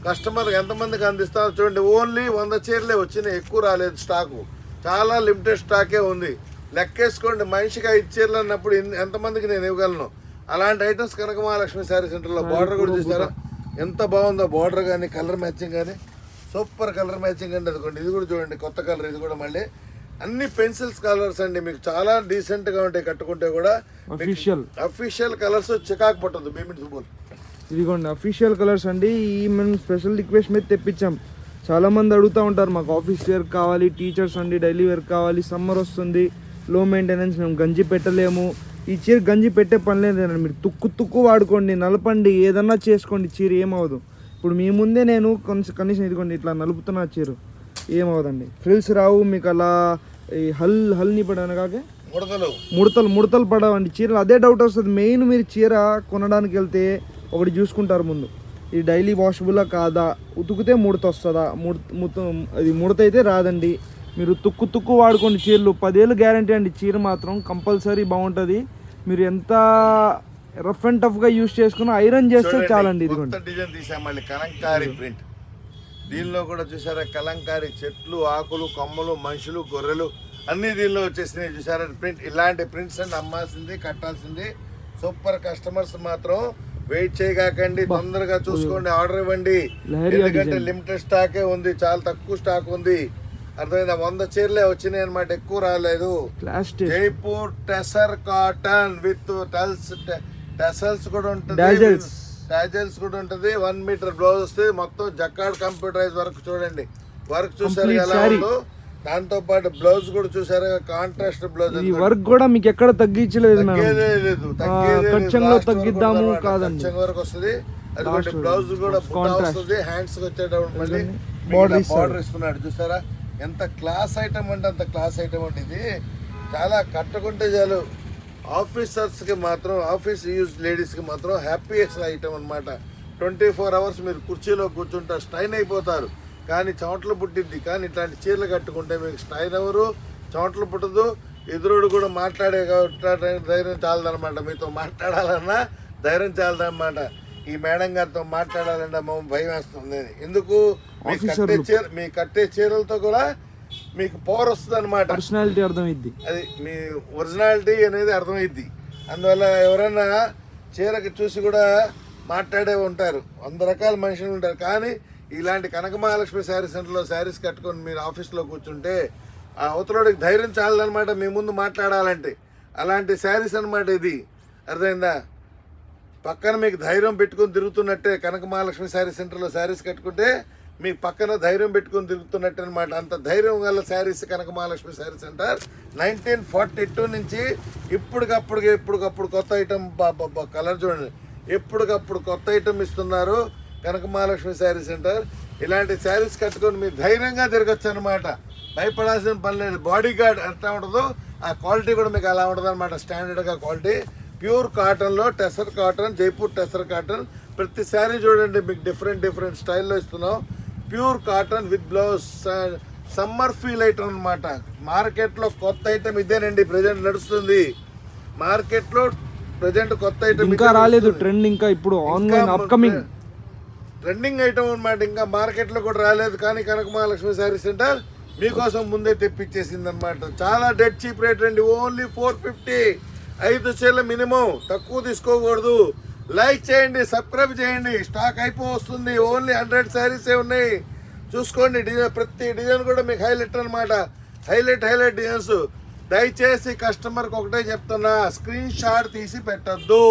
కస్టమర్కి ఎంతమందికి అందిస్తారో చూడండి. ఓన్లీ 100 చీరలే వచ్చినాయి, ఎక్కువ రాలేదు. స్టాకు చాలా లిమిటెడ్ స్టాకే ఉంది. లెక్కేసుకోండి మనిషికి 5 చీరలు అన్నప్పుడు ఎంతమందికి నేను ఇవ్వగలను. అలాంటి ఐటమ్స్ కనక మహాలక్ష్మి శారీ సెంటర్లో. బార్డర్ కూడా చూసారా ఎంత బాగుందో. బార్డర్ కానీ కలర్ మ్యాచింగ్ కానీ సూపర్ కలర్ మ్యాచింగ్ అండి. అదిగోండి ఇది కూడా చూడండి కొత్త కలర్. ఇది కూడా మళ్ళీ అన్ని పెన్సిల్స్ కలర్స్ అండి. మీకు చాలా డీసెంట్గా ఉంటాయి కట్టుకుంటే కూడా. అఫీషియల్ కలర్స్ చికాకు పట్టదు. ఇదిగోండి అఫీషియల్ కలర్స్ అండి. ఈ మనం స్పెషల్ రిక్వెస్ట్ మీద తెప్పించాం. చాలామంది అడుగుతూ ఉంటారు మాకు ఆఫీస్ వేర్ కావాలి, టీచర్స్ అండి డైలీ వేర్ కావాలి, సమ్మర్ వస్తుంది, లో మెయింటెనెన్స్, మేము గంజి పెట్టలేము. ఈ చీర గంజి పెట్టే పని లేదండి. మీరు తుక్కు వాడుకోండి, నలపండి, ఏదన్నా చేసుకోండి, చీర ఏమవదు. ఇప్పుడు మీ ముందే నేను కనీసం ఇదిగోండి ఇట్లా నలుపుతున్నా, చీర ఏమవదండి. ఫ్రిల్స్ రావు మీకు. అలా ఈ హల్ని పడాను కాక ముడతలు పడవండి చీరలు. అదే డౌట్ వస్తుంది మెయిన్. మీరు చీర కొనడానికి వెళ్తే ఒకటి చూసుకుంటారు ముందు, ఇది డైలీ వాషబులా కాదా, ఉతుకుతే ముడత వస్తుందా, అది ముడత అయితే రాదండి. మీరు తుక్కు వాడుకోండి చీరలు. 10 ఏళ్ళు గ్యారంటీ అండి. చీర మాత్రం కంపల్సరీ బాగుంటుంది. మీరు ఎంత రఫ్ అండ్ టఫ్గా యూజ్ చేసుకుని ఐరన్ చేస్తే చాలండి. ఇదిగోండి డిజైన్ తీసాం మళ్ళీ కలంకారీ ప్రింట్. దీనిలో కూడా చూసారా కలంకారీ చెట్లు, ఆకులు, కొమ్మలు, మనుషులు, గొర్రెలు అన్నీ దీనిలో వచ్చేసినాయి. చూసారా ప్రింట్. ఇలాంటి ప్రింట్స్ అన్ని అమ్మాల్సింది, కట్టాల్సింది. సూపర్. కస్టమర్స్ మాత్రం వెయిట్ చేయకండి, తొందరగా చూసుకోండి, ఆర్డర్ ఇవ్వండి. ఎందుకంటే లిమిటెడ్ స్టాకే ఉంది, చాలా తక్కువ స్టాక్ ఉంది. అర్థమైందా? 100 చీరలే వచ్చినాయి అనమాట, ఎక్కువ రాలేదు. Jaipur tussar cotton with tassels కూడా ఉంటుంది. టాజల్స్ కూడా ఉంటుంది. 1 మీటర్ బ్లౌజ్ వస్తుంది. మొత్తం జక్కాడ్ కంప్యూటరైజ్ వర్క్ చూడండి. వర్క్ చూసారు ఎలా ఉందో, దాంతో పాటు బ్లౌజ్ కూడా చూసారు కాంట్రాస్ట్ బ్లౌజ్. ఈ వర్క్ కూడా మీకు ఎక్కడ తగ్గించలేదు లేదు, ఖర్చంలో తగ్గిద్దాము కాదండి, వరకు వస్తుంది. అది బ్లౌజ్ కూడా వస్తుంది. హ్యాండ్స్ వచ్చేటప్పుడు మళ్ళీ బార్డర్ ఇస్తున్నాడు. చూసారా ఎంత క్లాస్ ఐటమ్ అంటే అంత క్లాస్ ఐటమ్ అంటే ఇది చాలా కట్టుకుంటే చాలు. ఆఫీసర్స్కి మాత్రం, ఆఫీస్ యూజ్ లేడీస్కి మాత్రం హ్యాపీయెస్ట్ ఐటమ్ అనమాట. 24 hours మీరు కుర్చీలో కూర్చుంటారు, స్టైన్ అయిపోతారు, కానీ చెమటలు పుట్టిద్ది. కానీ ఇట్లాంటి చీరలు కట్టుకుంటే మీకు స్టైన్ ఎవరు, చెమటలు పుట్టదు, ఎదురుడు కూడా మాట్లాడే ధైర్యం చాలదనమాట. మీతో మాట్లాడాలన్నా ధైర్యం చాలదన్నమాట. ఈ మేడం గారితో మాట్లాడాలంటే భయం వేస్తుంది. ఎందుకు, మీ కట్టే చీరలతో కూడా మీకు పవర్ వస్తుంది అనమాట. పర్సనాలిటీ అర్థమైద్ది, అది మీ ఒరిజినాలిటీ అనేది అర్థమైద్ది. అందువల్ల ఎవరైనా చీరకి చూసి కూడా మాట్లాడే ఉంటారు, 100 రకాల మనుషులు ఉంటారు. కానీ ఇలాంటి కనక మహాలక్ష్మి శారీ సెంటర్లో శారీస్ కట్టుకొని మీరు ఆఫీస్లో కూర్చుంటే ఆ అవతలోడికి ధైర్యం చాలదనమాట మీ ముందు మాట్లాడాలంటే. అలాంటి శారీస్ అనమాట ఇది, అర్థమైందా? పక్కన మీకు ధైర్యం పెట్టుకొని తిరుగుతున్నట్టే. కనక మహాలక్ష్మి శారీ సెంటర్లో శారీస్ కట్టుకుంటే మీకు పక్కన ధైర్యం పెట్టుకొని తిరుగుతున్నట్టు అనమాట. అంత ధైర్యం గల శారీస్ కనక మహాలక్ష్మి శారీ సెంటర్. 1942 నుంచి ఇప్పటికప్పుడు కొత్త ఐటమ్, కలర్ చూడండి, ఎప్పటికప్పుడు కొత్త ఐటమ్ ఇస్తున్నారు కనక మహాలక్ష్మి శారీ సెంటర్. ఇలాంటి శారీస్ కట్టుకొని మీరు ధైర్యంగా తిరగచ్చు అనమాట. భయపడాల్సిన పని లేదు. బాడీ గార్డ్ ఎట్లా ఉంటుందో ఆ క్వాలిటీ కూడా మీకు అలా ఉంటుంది అనమాట. స్టాండర్డ్గా క్వాలిటీ, ప్యూర్ కాటన్లో, టెసర్ కాటన్, జైపూర్ టెసర్ కాటన్. ప్రతి శారీ చూడండి మీకు డిఫరెంట్ స్టైల్లో ఇస్తున్నాం. Pure cotton with blouse, summer feel item అనమాట. మార్కెట్లో కొత్త ఐటమ్ ఇదేనండి, ప్రజెంట్ నడుస్తుంది మార్కెట్లో. ప్రజెంట్ కొత్త ఐటమ్ ఇంకా రాలేదు, ట్రెండ్ ఇంకా ఇప్పుడు ఆన్లైన్ అప్కమింగ్ ట్రెండింగ్ ఐటమ్ అనమాట. ఇంకా మార్కెట్లో కూడా రాలేదు, కానీ కనక మహాలక్ష్మి శారీ సెంటర్ మీకోసం ముందే తెప్పించేసింది అనమాట. చాలా డెడ్ చీప్ రేట్ అండి, ఓన్లీ 450. 5 చీరల మినిమం, తక్కువ తీసుకోకూడదు. లైక్ చేయండి, సబ్స్క్రైబ్ చేయండి. స్టాక్ అయిపోతుంది. ఓన్లీ 100 శారీసే ఉన్నాయి. చూసుకోండి, డిజైన్, ప్రతి డిజైన్ కూడా మీకు హైలైట్ అనమాట. Highlight designs. దయచేసి కస్టమర్కి ఒకటే చెప్తున్నా, స్క్రీన్ షాట్ తీసి పెట్టద్దు.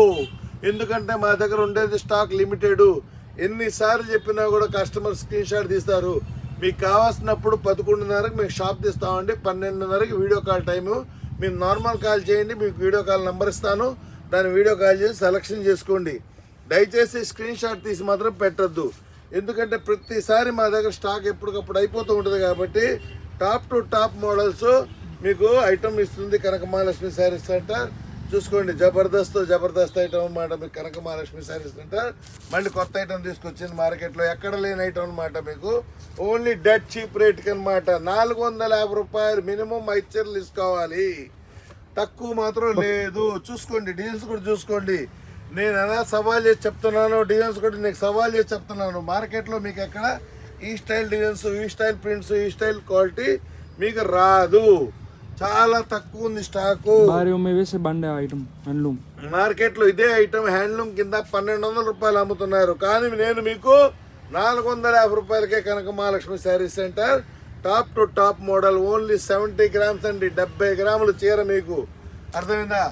ఎందుకంటే మా దగ్గర ఉండేది స్టాక్ లిమిటెడ్. ఎన్నిసార్లు చెప్పినా కూడా కస్టమర్ స్క్రీన్ షాట్ తీస్తారు. మీకు కావాల్సినప్పుడు 11:30కి మీకు షాప్ తీస్తామండి. 12:30కి వీడియో కాల్ టైము. మీరు నార్మల్ కాల్ చేయండి, మీకు వీడియో కాల్ నెంబర్ ఇస్తాను, దాన్ని వీడియో కాల్ చేసి సెలెక్షన్ చేసుకోండి. దయచేసి స్క్రీన్ షాట్ తీసి మాత్రం పెట్టద్దు. ఎందుకంటే ప్రతిసారి మా దగ్గర స్టాక్ ఎప్పటికప్పుడు అయిపోతూ ఉంటుంది కాబట్టి టాప్ టు టాప్ మోడల్స్ మీకు ఐటమ్ ఇస్తుంది కనక మహాలక్ష్మి శారీ సెంటర్. చూసుకోండి, జబర్దస్త్ ఐటమ్ అనమాట మీకు కనక మహాలక్ష్మి శారీ సెంటర్. మళ్ళీ కొత్త ఐటమ్ తీసుకొచ్చింది మార్కెట్లో, ఎక్కడ లేని ఐటమ్ అనమాట. మీకు ఓన్లీ డెడ్ చీప్ రేట్కి అనమాట. 450 రూపాయలు మినిమం 5 చీరలు తీసుకోవాలి, తక్కువ మాత్రం లేదు. చూసుకోండి, డిజైన్స్ కూడా చూసుకోండి. నేను ఎలా సవాల్ చేసి చెప్తున్నాను, డిజైన్స్ కూడా నీకు సవాల్ చేసి చెప్తున్నాను. మార్కెట్లో మీకు ఎక్కడ ఈ స్టైల్ డిజైన్స్, ఈ స్టైల్ ప్రింట్స్, ఈ స్టైల్ క్వాలిటీ మీకు రాదు. చాలా తక్కువ ఉంది స్టాకు. మార్కెట్లో ఇదే ఐటమ్ హ్యాండ్లూమ్ కింద 1200 రూపాయలు అమ్ముతున్నారు. కానీ నేను మీకు 450 రూపాయలకే Kanaka Mahalakshmi sari centre. Top to top model, only 70 grams అండి. 70 గ్రాముల చీర మీకు, అర్థమైందా?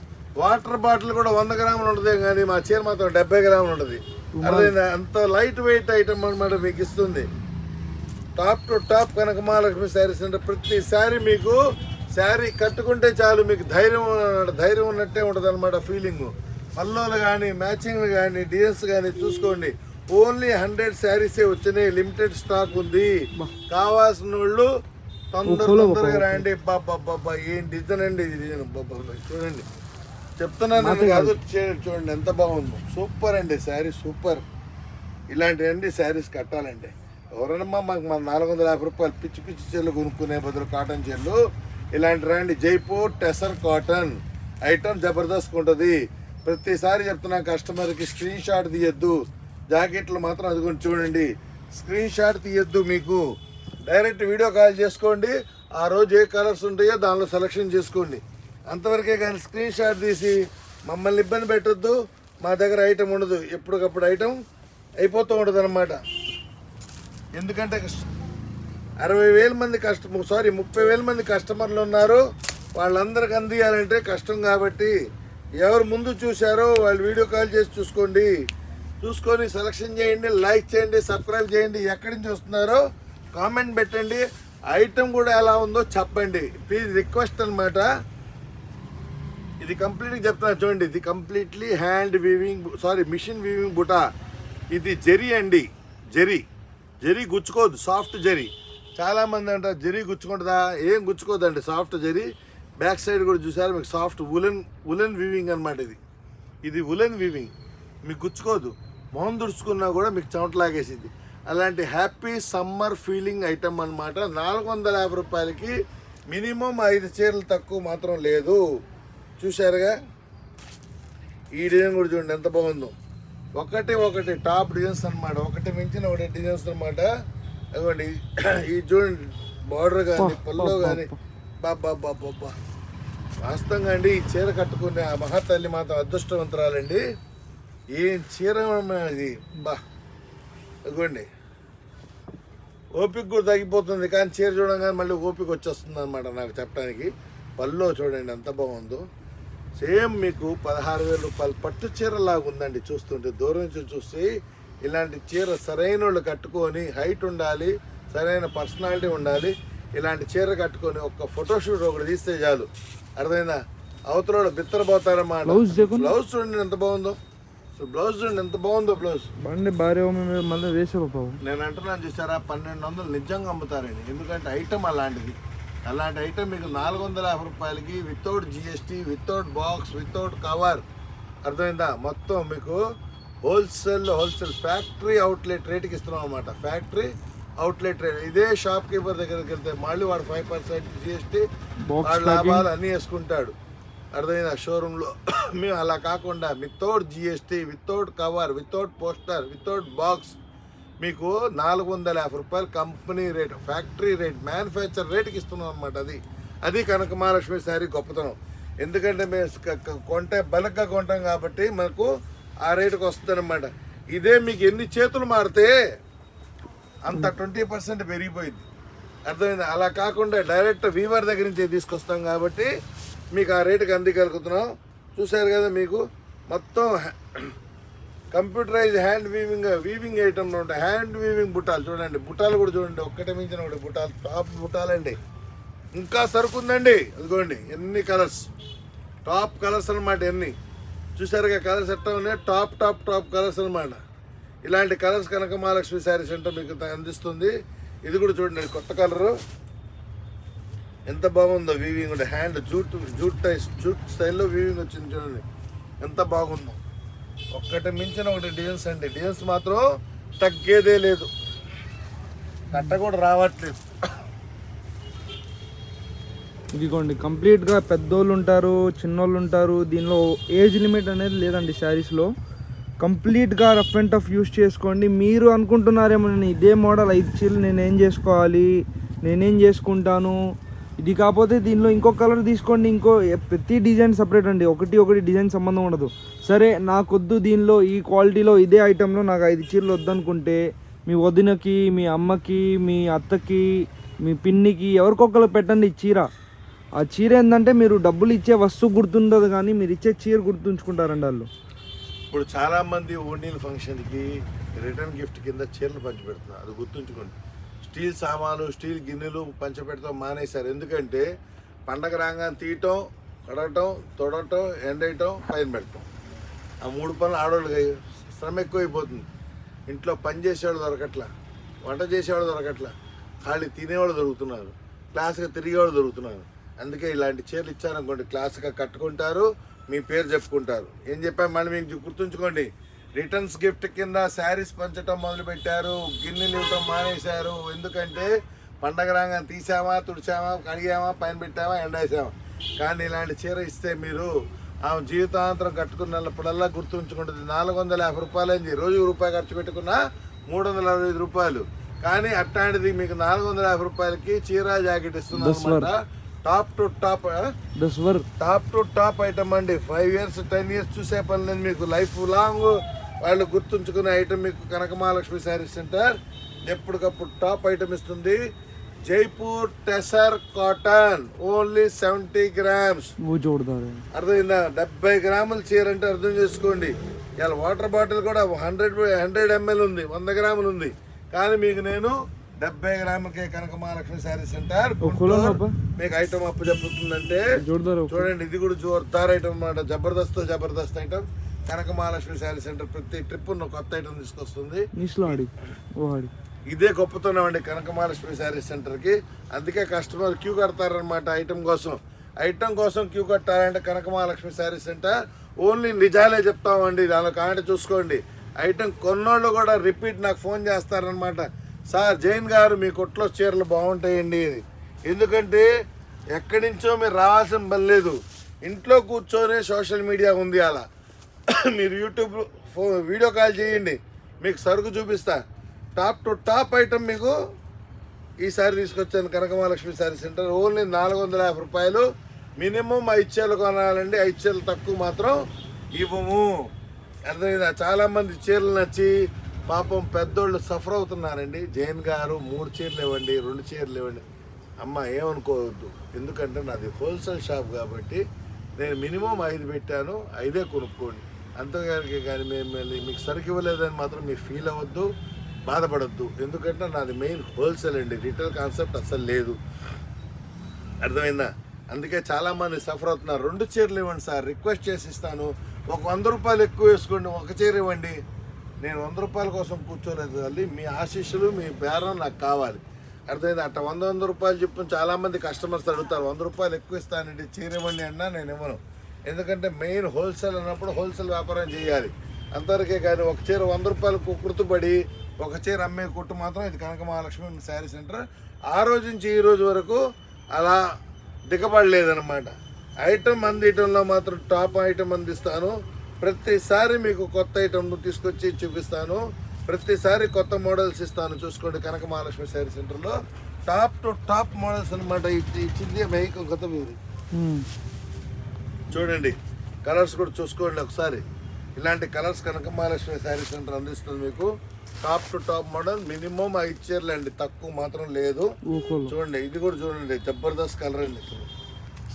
వాటర్ బాటిల్ కూడా 100 గ్రాములు ఉంటుంది, కానీ మా చీర మాత్రం 70 గ్రాములు ఉంటుంది, అర్థమైందా? అంత లైట్ వెయిట్ ఐటమ్ అనమాట మీకు ఇస్తుంది. Top to top Kanaka Mahalakshmi sari centre. ప్రతి శారీ మీకు శారీ కట్టుకుంటే చాలు మీకు ధైర్యం ఉన్నట్టే ఉంటుంది అనమాట ఫీలింగ్. పల్లోలు కానీ, మ్యాచింగ్లు కానీ, డిజైన్స్ కానీ చూసుకోండి. ఓన్లీ 100 శారీసే వచ్చినాయి, లిమిటెడ్ స్టాక్ ఉంది. కావాల్సిన వాళ్ళు తొందరగా రండి. బాబా ఏం డిజైన్ అండి ఇది, చూడండి, చెప్తున్నాను కాదు, చూడండి ఎంత బాగుందో. సూపర్ అండి శారీ, సూపర్. ఇలాంటివండి శారీస్ కట్టాలండి. ఎవరైనా మాకు 450 రూపాయలు పిచ్చి చీరలు కొనుక్కునే బదులు కాటన్ చీరలు ఇలాంటి రండి. జైపూర్ టెసర్ కాటన్ ఐటమ్ జబర్దస్త్ ఉంటుంది. ప్రతిసారి చెప్తున్నా కస్టమర్కి స్క్రీన్ షాట్ తీయద్దు. జాకెట్లు మాత్రం అది కూడా చూడండి, స్క్రీన్ షాట్ తీయద్దు. మీకు డైరెక్ట్ వీడియో కాల్ చేసుకోండి. ఆ రోజు ఏ కలర్స్ ఉంటాయో దానిలో సెలెక్షన్ చేసుకోండి, అంతవరకే. కానీ స్క్రీన్ షాట్ తీసి మమ్మల్ని ఇబ్బంది పెట్టద్దు. మా దగ్గర ఐటమ్ ఉండదు, ఎప్పటికప్పుడు ఐటమ్ అయిపోతూ ఉంటుంది అన్నమాట. ఎందుకంటే 30,000 మంది 30,000 మంది కస్టమర్లు ఉన్నారు. వాళ్ళందరికి అందియాలంటే కష్టం కాబట్టి ఎవరు ముందు చూశారో వాళ్ళు వీడియో కాల్ చేసి చూసుకోండి. చూసుకొని సెలెక్షన్ చేయండి, లైక్ చేయండి, సబ్స్క్రైబ్ చేయండి. ఎక్కడి నుంచి వస్తున్నారో కామెంట్ పెట్టండి. ఐటమ్ కూడా ఎలా ఉందో చెప్పండి ప్లీజ్, రిక్వెస్ట్ అన్నమాట. ఇది కంప్లీట్గా చెప్తున్నా చూడండి. ఇది completely hand weaving, sorry machine weaving buta. ఇది జరీ అండి, జరీ గుచ్చుకోదు, సాఫ్ట్ జరీ. చాలామంది అంటారు జరీ గుచ్చుకుంటుందా, ఏం గుచ్చుకోదండి, సాఫ్ట్ జరీ. బ్యాక్ సైడ్ కూడా చూసారు మీకు సాఫ్ట్ ఉలెన్ వీవింగ్ అనమాట. ఇది ఉలెన్ వీవింగ్, మీకు గుచ్చుకోదు. మొహం దుడుచుకున్నా కూడా మీకు చెమట లాగేసింది. అలాంటి హ్యాపీ సమ్మర్ ఫీలింగ్ ఐటమ్ అనమాట. 450 రూపాయలకి మినిమం 5 చీరలు తక్కువ మాత్రం లేదు. చూశారుగా, ఈ డిజైన్ కూడా చూడండి ఎంత బాగుందో. ఒకటి టాప్ డిజైన్స్ అనమాట, ఒకటి మించిన ఒకటి డిజైన్స్ అనమాట. అదిగోండి, ఈ చూడండి బార్డర్ కానీ పల్లో కానీ బాబా వాస్తవంగా అండి. ఈ చీర కట్టుకునే ఆ మహాతల్లి మాత్రం అదృష్టవంతురాలండి. ఏం చీర ఇది బా. అదిగోండి, ఓపిక కూడా తగ్గిపోతుంది, కానీ చీర చూడగానే మళ్ళీ ఓపిక వచ్చేస్తుంది అనమాట నాకు చెప్పడానికి. పల్లో చూడండి ఎంత బాగుందో. సేమ్ మీకు 16,000 రూపాయలు పట్టు చీర లాగా ఉందండి చూస్తుంటే. దూరం నుంచి చూస్తే ఇలాంటి చీర సరైన వాళ్ళు కట్టుకొని, హైట్ ఉండాలి, సరైన పర్సనాలిటీ ఉండాలి. ఇలాంటి చీర కట్టుకొని ఒక్క ఫోటోషూట్ ఒకటి తీస్తే చాలు, అర్థమైందా? అవతల బిత్తరపోతారన్నమాట. బ్లౌజ్ చూడండి ఎంత బాగుందో, బ్లౌజ్ చూడండి ఎంత బాగుందో. బ్లౌజ్ నేను అంటున్నాను చూసారా, 1200 నిజంగా అమ్ముతారండి. ఎందుకంటే ఐటమ్ అలాంటిది. అలాంటి ఐటమ్ మీకు 450 రూపాయలకి without GST, without box, without cover, అర్థమైందా? మొత్తం మీకు హోల్సేల్ ఫ్యాక్టరీ అవుట్లెట్ రేట్కి ఇస్తున్నాం అనమాట. Factory outlet rate. ఇదే షాప్ కీపర్ దగ్గరికి వెళ్తే మళ్ళీ వాడు 5% జిఎస్టీ, వాడు లాభాలు అన్నీ వేసుకుంటాడు, అర్థమైందా? షోరూంలో. మేము అలా కాకుండా without GST, without cover, without poster, without box మీకు 450 రూపాయలు company rate, factory rate, manufacture రేట్కి ఇస్తున్నాం అనమాట. అది కనక మహాలక్ష్మి శారీ గొప్పతనం. ఎందుకంటే మేము కొంటే బల్క్గా కొంటాం కాబట్టి మనకు ఆ రేటుకి వస్తుంది అనమాట. ఇదే మీకు ఎన్ని చేతులు మారితే అంత 20% పెరిగిపోయింది, అర్థమైంది? అలా కాకుండా డైరెక్ట్ వీవర్ దగ్గర నుంచి తీసుకొస్తాం కాబట్టి మీకు ఆ రేటుకి అందుకెలుగుతున్నాం. చూసారు కదా, మీకు మొత్తం కంప్యూటరైజ్ హ్యాండ్ వీవింగ్ ఐటమ్లు ఉంటాయి. హ్యాండ్ వీవింగ్ బుట్టాలు చూడండి, బుట్టాలు కూడా చూడండి, ఒక్కటి మించిన ఒకటి బుట్టాలు, టాప్ బుట్టాలండి. ఇంకా సరుకుందండి, అదిగోండి ఎన్ని కలర్స్, టాప్ కలర్స్ అనమాట. ఎన్ని చూసారుగా కలర్స్ ఎట్లా ఉన్నాయి, టాప్ కలర్స్ అనమాట. ఇలాంటి కలర్స్ కనుక మహాలక్ష్మి శారీ సెంటర్ మీకు అందిస్తుంది. ఇది కూడా చూడండి కొత్త కలరు, ఎంత బాగుందో వీవింగ్ ఉండే. హ్యాండ్ జూట్ స్టైల్లో వీవింగ్ వచ్చింది చూడండి ఎంత బాగుందో. ఒక్కటి మించిన ఒకటి డిజైన్స్ అండి. డిజైన్స్ మాత్రం తగ్గేదే లేదు, కట్ట కూడా రావట్లేదు. ఇదిగోండి, కంప్లీట్గా పెద్దోళ్ళు ఉంటారు, చిన్నోళ్ళు ఉంటారు. దీనిలో ఏజ్ లిమిట్ అనేది లేదండి శారీస్లో. కంప్లీట్గా రఫ్ అండ్ టఫ్ యూస్ చేసుకోండి. మీరు అనుకుంటున్నారేమో నేను ఇదే మోడల్ 5 చీరలు నేనేం చేసుకోవాలి, నేనేం చేసుకుంటాను, ఇది కాకపోతే దీనిలో ఇంకో కలర్ తీసుకోండి, ప్రతి డిజైన్ సపరేట్ అండి, ఒకటి డిజైన్ సంబంధం ఉండదు. సరే నాకొద్దు దీనిలో ఈ క్వాలిటీలో ఇదే ఐటెంలో నాకు 5 చీరలు వద్దనుకుంటే మీ వదినకి, మీ అమ్మకి, మీ అత్తకి, మీ పిన్నికి ఎవరికొకరు పెట్టండి చీర. ఆ చీర ఏంటంటే మీరు డబ్బులు ఇచ్చే వస్తువు గుర్తుండదు, కానీ మీరు ఇచ్చే చీర గుర్తుంచుకుంటారండి వాళ్ళు. ఇప్పుడు చాలామంది ఓణీల ఫంక్షన్కి రిటర్న్ గిఫ్ట్ కింద చీరలు పంచిపెడుతున్నారు, అది గుర్తుంచుకోండి. స్టీల్ సామాను, స్టీల్ గిన్నెలు పంచిపెడతాం మానేశారు. ఎందుకంటే పండగ రాగానే తీయటం, కడగటం, తొడటం, ఎండేయటం, పైన పెడతాం. ఆ 3 పనులు ఆడవాళ్ళకి శ్రమ ఎక్కువైపోతుంది. ఇంట్లో పని చేసేవాళ్ళు దొరకట్లా, వంట చేసేవాళ్ళు దొరకట్లా, ఖాళీ తినేవాళ్ళు దొరుకుతున్నారు, క్లాస్గా తిరిగేవాళ్ళు దొరుకుతున్నారు. అందుకే ఇలాంటి చీరలు ఇచ్చారనుకోండి, క్లాస్గా కట్టుకుంటారు, మీ పేరు చెప్పుకుంటారు. ఏం చెప్పాము మళ్ళీ మీకు గుర్తుంచుకోండి. రిటర్న్స్ గిఫ్ట్ కింద శారీస్ పంచడం మొదలుపెట్టారు, గిన్నెలు ఇవ్వటం మానేశారు. ఎందుకంటే పండగ రాగానే తీసామా, తుడిచామా, కడిగామా, పైన పెట్టామా, ఎండేసామా. కానీ ఇలాంటి చీర ఇస్తే మీరు ఆమె జీవితాంతరం కట్టుకున్నప్పుడల్లా గుర్తుంచుకుంటుంది. 450 రూపాయలు అయింది, రోజు రూపాయి ఖర్చు పెట్టుకున్నా 365 రూపాయలు. కానీ అట్లాంటిది మీకు 450 రూపాయలకి చీర జాకెట్ ఇస్తున్నాం అనమాట. టాప్ టు టాప్ ఐటమ్ అండి. 5 years 10 years చూసే పని లేదు మీకు, లైఫ్ లాంగ్ వాళ్ళు గుర్తుంచుకునే ఐటమ్ మీకు కనక మహాలక్ష్మి శారీ సెంటర్ ఎప్పటికప్పుడు టాప్ ఐటమ్ ఇస్తుంది. Jaipur tussar cotton, only 70 grams. అర్థమైందా? 70 గ్రాముల చీర అంటే అర్థం చేసుకోండి. ఇలా వాటర్ బాటిల్ కూడా 100 ml ఉంది, 100 గ్రాములు ఉంది. కానీ మీకు నేను 70 గ్రాములకే కనక మహాలక్ష్మి శారీ సెంటర్ మీకు ఐటమ్ అప్పు చెప్పుతుందంటే చూడండి. ఇది కూడా జోర్దార్ ఐటమ్ అన్నమాట. జబర్దస్త్ ఐటమ్. కనక మహాలక్ష్మి శారీ సెంటర్ ప్రతి ట్రిప్ కొత్త ఐటమ్ తీసుకొస్తుంది. ఇదే గొప్పతనం అండి కనక మహాలక్ష్మి శారీ సెంటర్ కి. అందుకే కస్టమర్ క్యూ కడతారనమాట ఐటమ్ కోసం క్యూ కట్టాలంటే కనక మహాలక్ష్మి శారీ సెంటర్. ఓన్లీ నిజాలే చెప్తామండి, దానిలో కాంటే చూసుకోండి. ఐటమ్ కొన్నోళ్ళు కూడా రిపీట్ నాకు ఫోన్ చేస్తారనమాట. సార్ జైన్ గారు మీ కొట్లో చీరలు బాగుంటాయండి. ఎందుకంటే ఎక్కడి నుంచో మీరు రావాల్సిన పని లేదు, ఇంట్లో కూర్చొని సోషల్ మీడియా ఉంది. అలా మీరు యూట్యూబ్ వీడియో కాల్ చేయండి, మీకు సరుకు చూపిస్తా. టాప్ టు టాప్ ఐటమ్ మీకు ఈసారి తీసుకొచ్చాను కనక మహాలక్ష్మి శారీ సెంటర్. ఓన్లీ 450 రూపాయలు. మినిమం 5 చీరలు కొనాలండి, 5 చీరలు తక్కువ మాత్రం ఇవ్వము. అర్థమైందా? చాలామంది చీరలు నచ్చి పాపం పెద్దోళ్ళు సఫర్ అవుతున్నారండి. జైన్ గారు 3 చీరలు ఇవ్వండి, 2 చీరలు ఇవ్వండి. అమ్మ ఏమనుకోవద్దు, ఎందుకంటే నాది హోల్సేల్ షాప్ కాబట్టి నేను మినిమం 5 పెట్టాను, 5 కొనుక్కోండి. అంతగానికి కానీ మీకు సరుకు ఇవ్వలేదని మాత్రం మీరు ఫీల్ అవ్వద్దు, బాధపడద్దు. ఎందుకంటే నాది మెయిన్ హోల్సేల్ అండి, రిటైల్ కాన్సెప్ట్ అస్సలు లేదు. అర్థమైందా? అందుకే చాలామంది సఫర్ అవుతున్నారు. 2 చీరలు ఇవ్వండి సార్, రిక్వెస్ట్ చేసి ఇస్తాను. ఒక 100 రూపాయలు ఎక్కువ వేసుకోండి, 1 చీర ఇవ్వండి. నేను 100 రూపాయల కోసం కూర్చోలేదు తల్లి, మీ ఆశీస్సులు మీ బేరం నాకు కావాలి. అర్థమైంది? అట్లా 100 రూపాయలు చెప్పిన చాలామంది కస్టమర్స్ అడుగుతారు. 100 రూపాయలు ఎక్కువ ఇస్తానండి, చీర ఇవ్వండి అన్నా నేను ఇవ్వను. ఎందుకంటే మెయిన్ హోల్సేల్ అన్నప్పుడు హోల్సేల్ వ్యాపారం చేయాలి అంతవరకే. కానీ ఒక చీర 100 రూపాయలకు కుర్తుపడి ఒక చీర అమ్మే కొట్టు మాత్రం ఇది కనక మహాలక్ష్మి శారీ సెంటర్. ఆ రోజు నుంచి ఈ రోజు వరకు అలా దిగబడలేదన్నమాట. ఐటమ్ అందించడంలో మాత్రం టాప్ ఐటమ్ అందిస్తాను. ప్రతిసారి మీకు కొత్త ఐటమ్ తీసుకొచ్చి చూపిస్తాను, ప్రతిసారి కొత్త మోడల్స్ ఇస్తాను. చూసుకోండి కనక మహాలక్ష్మి శారీ సెంటర్లో టాప్ టు టాప్ మోడల్స్ అనమాట. ఇచ్చింది మైక్ కొత్త మీరు చూడండి. కలర్స్ కూడా చూసుకోండి ఒకసారి. ఇలాంటి కలర్స్ కనక మహాలక్ష్మి శారీ సెంటర్ అందిస్తుంది మీకు. Top to top model. Minimum 5 చీరలు అండి, తక్కువ మాత్రం లేదు. చూడండి ఇది కూడా చూడండి, జబర్దస్త్ కలర్ అండి.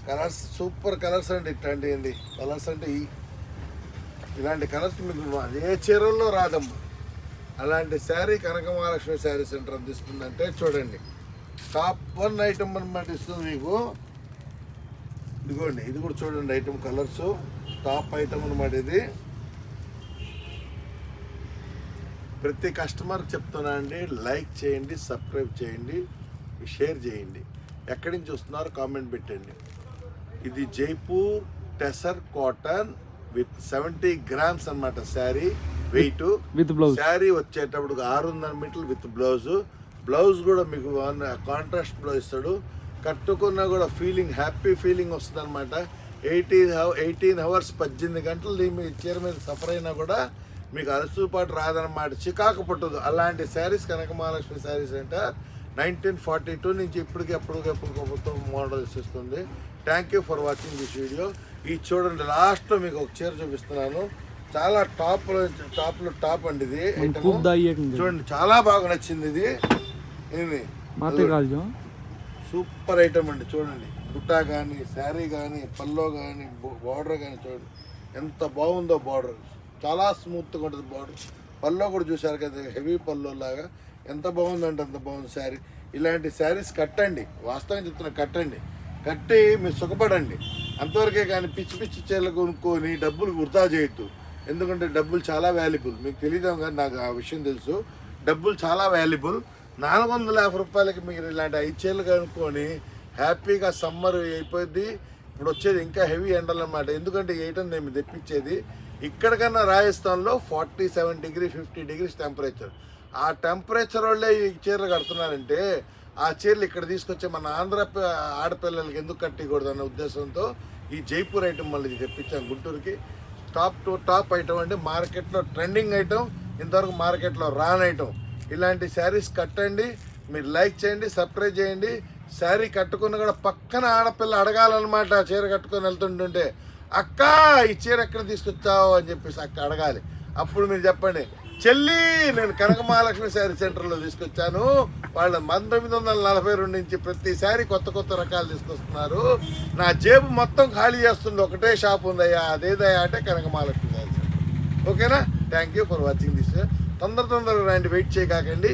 కలర్స్ సూపర్ కలర్స్ అండి. ఇట్లాంటి అండి కలర్స్ అంటే ఇలాంటి కలర్స్ మీకు ఏ చీరల్లో రాదమ్మా. అలాంటి శారీ కనక మహాలక్ష్మి శారీ సెంటర్ అందిస్తుందంటే చూడండి, టాప్ 1 ఐటమ్ అనమాట ఇస్తుంది మీకు. ఇదిగోండి ఇది కూడా చూడండి ఐటమ్ కలర్స్, టాప్ ఐటమ్ అనమాట ఇది. ప్రతి కస్టమర్ చెప్తున్నా అండి, లైక్ చేయండి, సబ్స్క్రైబ్ చేయండి, షేర్ చేయండి. ఎక్కడి నుంచి వస్తున్నారో కామెంట్ పెట్టండి. ఇది Jaipur tussar cotton with 70 grams అనమాట sari weight. With blouse sari వచ్చేటప్పుడు 600 మీటర్లు విత్ బ్లౌజ్ కూడా మీకు కాంట్రాస్ట్ బ్లౌజ్ ఇస్తాడు. కట్టుకున్నా కూడా ఫీలింగ్ హ్యాపీ ఫీలింగ్ వస్తుంది అనమాట. 18 hours 18 గంటలు మీ చీర మీద సఫర్ అయినా కూడా మీకు అలసుపాటు రాదన్నమాట, చికాకు పుట్టదు. అలాంటి శారీస్ కనక మహాలక్ష్మి శారీస్ అంటే 1942 నుంచి ఎప్పటికెప్పుడు మోడల్స్ ఇస్తుంది. Thank you for watching this video. ఈ చూడండి లాస్ట్లో మీకు ఒక చీర చూపిస్తున్నాను, చాలా టాప్ అండి ఇది. చూడండి చాలా బాగా నచ్చింది ఇది. సూపర్ ఐటమ్ అండి. చూడండి కుట్టా కానీ, శారీ కానీ, పల్లో కానీ, బార్డర్ కానీ చూడండి ఎంత బాగుందో. బార్డర్ చాలా స్మూత్గా ఉంటుంది. బార్డర్ పల్లో కూడా చూసారు కదా, హెవీ పల్లో లాగా ఎంత బాగుందంటే అంత బాగుంది శారీ. ఇలాంటి శారీస్ కట్టండి, వాస్తవంగా చెప్తున్నా, కట్టి మీరు సుఖపడండి అంతవరకే. కానీ పిచ్చి చీరలు కొనుక్కొని డబ్బులు వృధా చేయొద్దు. ఎందుకంటే డబ్బులు చాలా వాల్యుబుల్. మీకు తెలియదు కానీ నాకు ఆ విషయం తెలుసు. డబ్బులు చాలా వాల్యుబుల్. 450 రూపాయలకి మీరు ఇలాంటి 5 చీరలు కనుక్కొని హ్యాపీగా సమ్మర్ అయిపోయింది. ఇప్పుడు వచ్చేది ఇంకా హెవీ ఎండలు అన్నమాట. ఎందుకంటే 8 నేను తెప్పించేది ఇక్కడికన్నా రాజస్థాన్లో 47 డిగ్రీ 50 డిగ్రీస్ టెంపరేచర్. ఆ టెంపరేచర్ వాళ్ళే ఈ చీరలు కడుతున్నారంటే ఆ చీరలు ఇక్కడ తీసుకొచ్చే మన ఆంధ్ర ఆడపిల్లలకి ఎందుకు కట్టకూడదు అన్న ఉద్దేశంతో ఈ జైపూర్ ఐటమ్ మళ్ళీ తెప్పించాను గుంటూరుకి. టాప్ టు టాప్ ఐటమ్ అంటే మార్కెట్లో ట్రెండింగ్ ఐటమ్, ఇంతవరకు మార్కెట్లో రాని ఐటమ్. ఇలాంటి శారీస్ కట్టండి, మీరు లైక్ చేయండి, సబ్స్క్రైబ్ చేయండి. శారీ కట్టుకున్న కూడా పక్కన ఆడపిల్ల అడగాలన్నమాట. చీర కట్టుకొని వెళ్తుంటుంటే అక్క ఈ చీర ఎక్కడ తీసుకొచ్చావు అని చెప్పేసి అక్క అడగాలి. అప్పుడు మీరు చెప్పండి, చెల్లి నేను కనక మహాలక్ష్మి శారీ సెంటర్లో తీసుకొచ్చాను. వాళ్ళ 1942 నుంచి ప్రతి శారీ కొత్త రకాలు తీసుకొస్తున్నారు. నా జేబు మొత్తం ఖాళీ చేస్తుంది, ఒకటే షాప్ ఉందయ్యా, అదేదయ్యా అంటే కనక మహాలక్ష్మి శారీ సెంటర్. ఓకేనా? Thank you for watching this. తొందరగా రండి, వెయిట్ చేయకండి.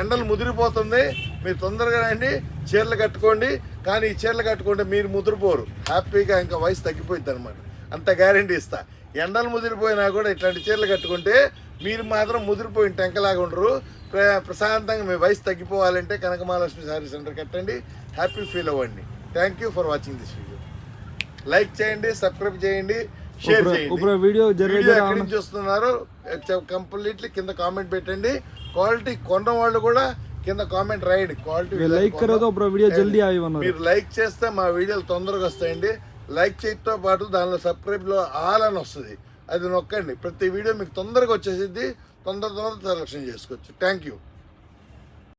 ఎండలు ముదిరిపోతుంది, మీరు తొందరగా రండి. చీరలు కట్టుకోండి, కానీ ఈ చీరలు కట్టుకుంటే మీరు ముదిరిపోరు, హ్యాపీగా ఇంకా వయసు తగ్గిపోయింది అనమాట. అంత గ్యారంటీ ఇస్తా. ఎండలు ముదిరిపోయినా కూడా ఇట్లాంటి చీరలు కట్టుకుంటే మీరు మాత్రం ముదిరిపోయిన టెంకలాగా ఉండరు. ప్రశాంతంగా మీ వయసు తగ్గిపోవాలంటే కనక మహాలక్ష్మి శారీ సెంటర్ కట్టండి, హ్యాపీ ఫీల్ అవ్వండి. Thank you for watching this video. Like చేయండి, సబ్స్క్రైబ్ చేయండి, షేర్ చేయండి. వీడియో ఎక్కడి నుంచి చూస్తున్నారు కంప్లీట్లీ కింద కామెంట్ పెట్టండి. క్వాలిటీ కొన్న వాళ్ళు కూడా కింద కామెంట్ రాయండి. క్వాలిటీ మీరు లైక్ చేస్తే మా వీడియోలు తొందరగా వస్తాయండి. లైక్ చేయడంతో పాటు దానిలో సబ్స్క్రైబ్లో ఆల్ అని వస్తుంది, అది నొక్కండి. ప్రతి వీడియో మీకు తొందరగా వచ్చేసిద్ది, తొందరగా సెలెక్షన్ చేసుకోవచ్చు. Thank you.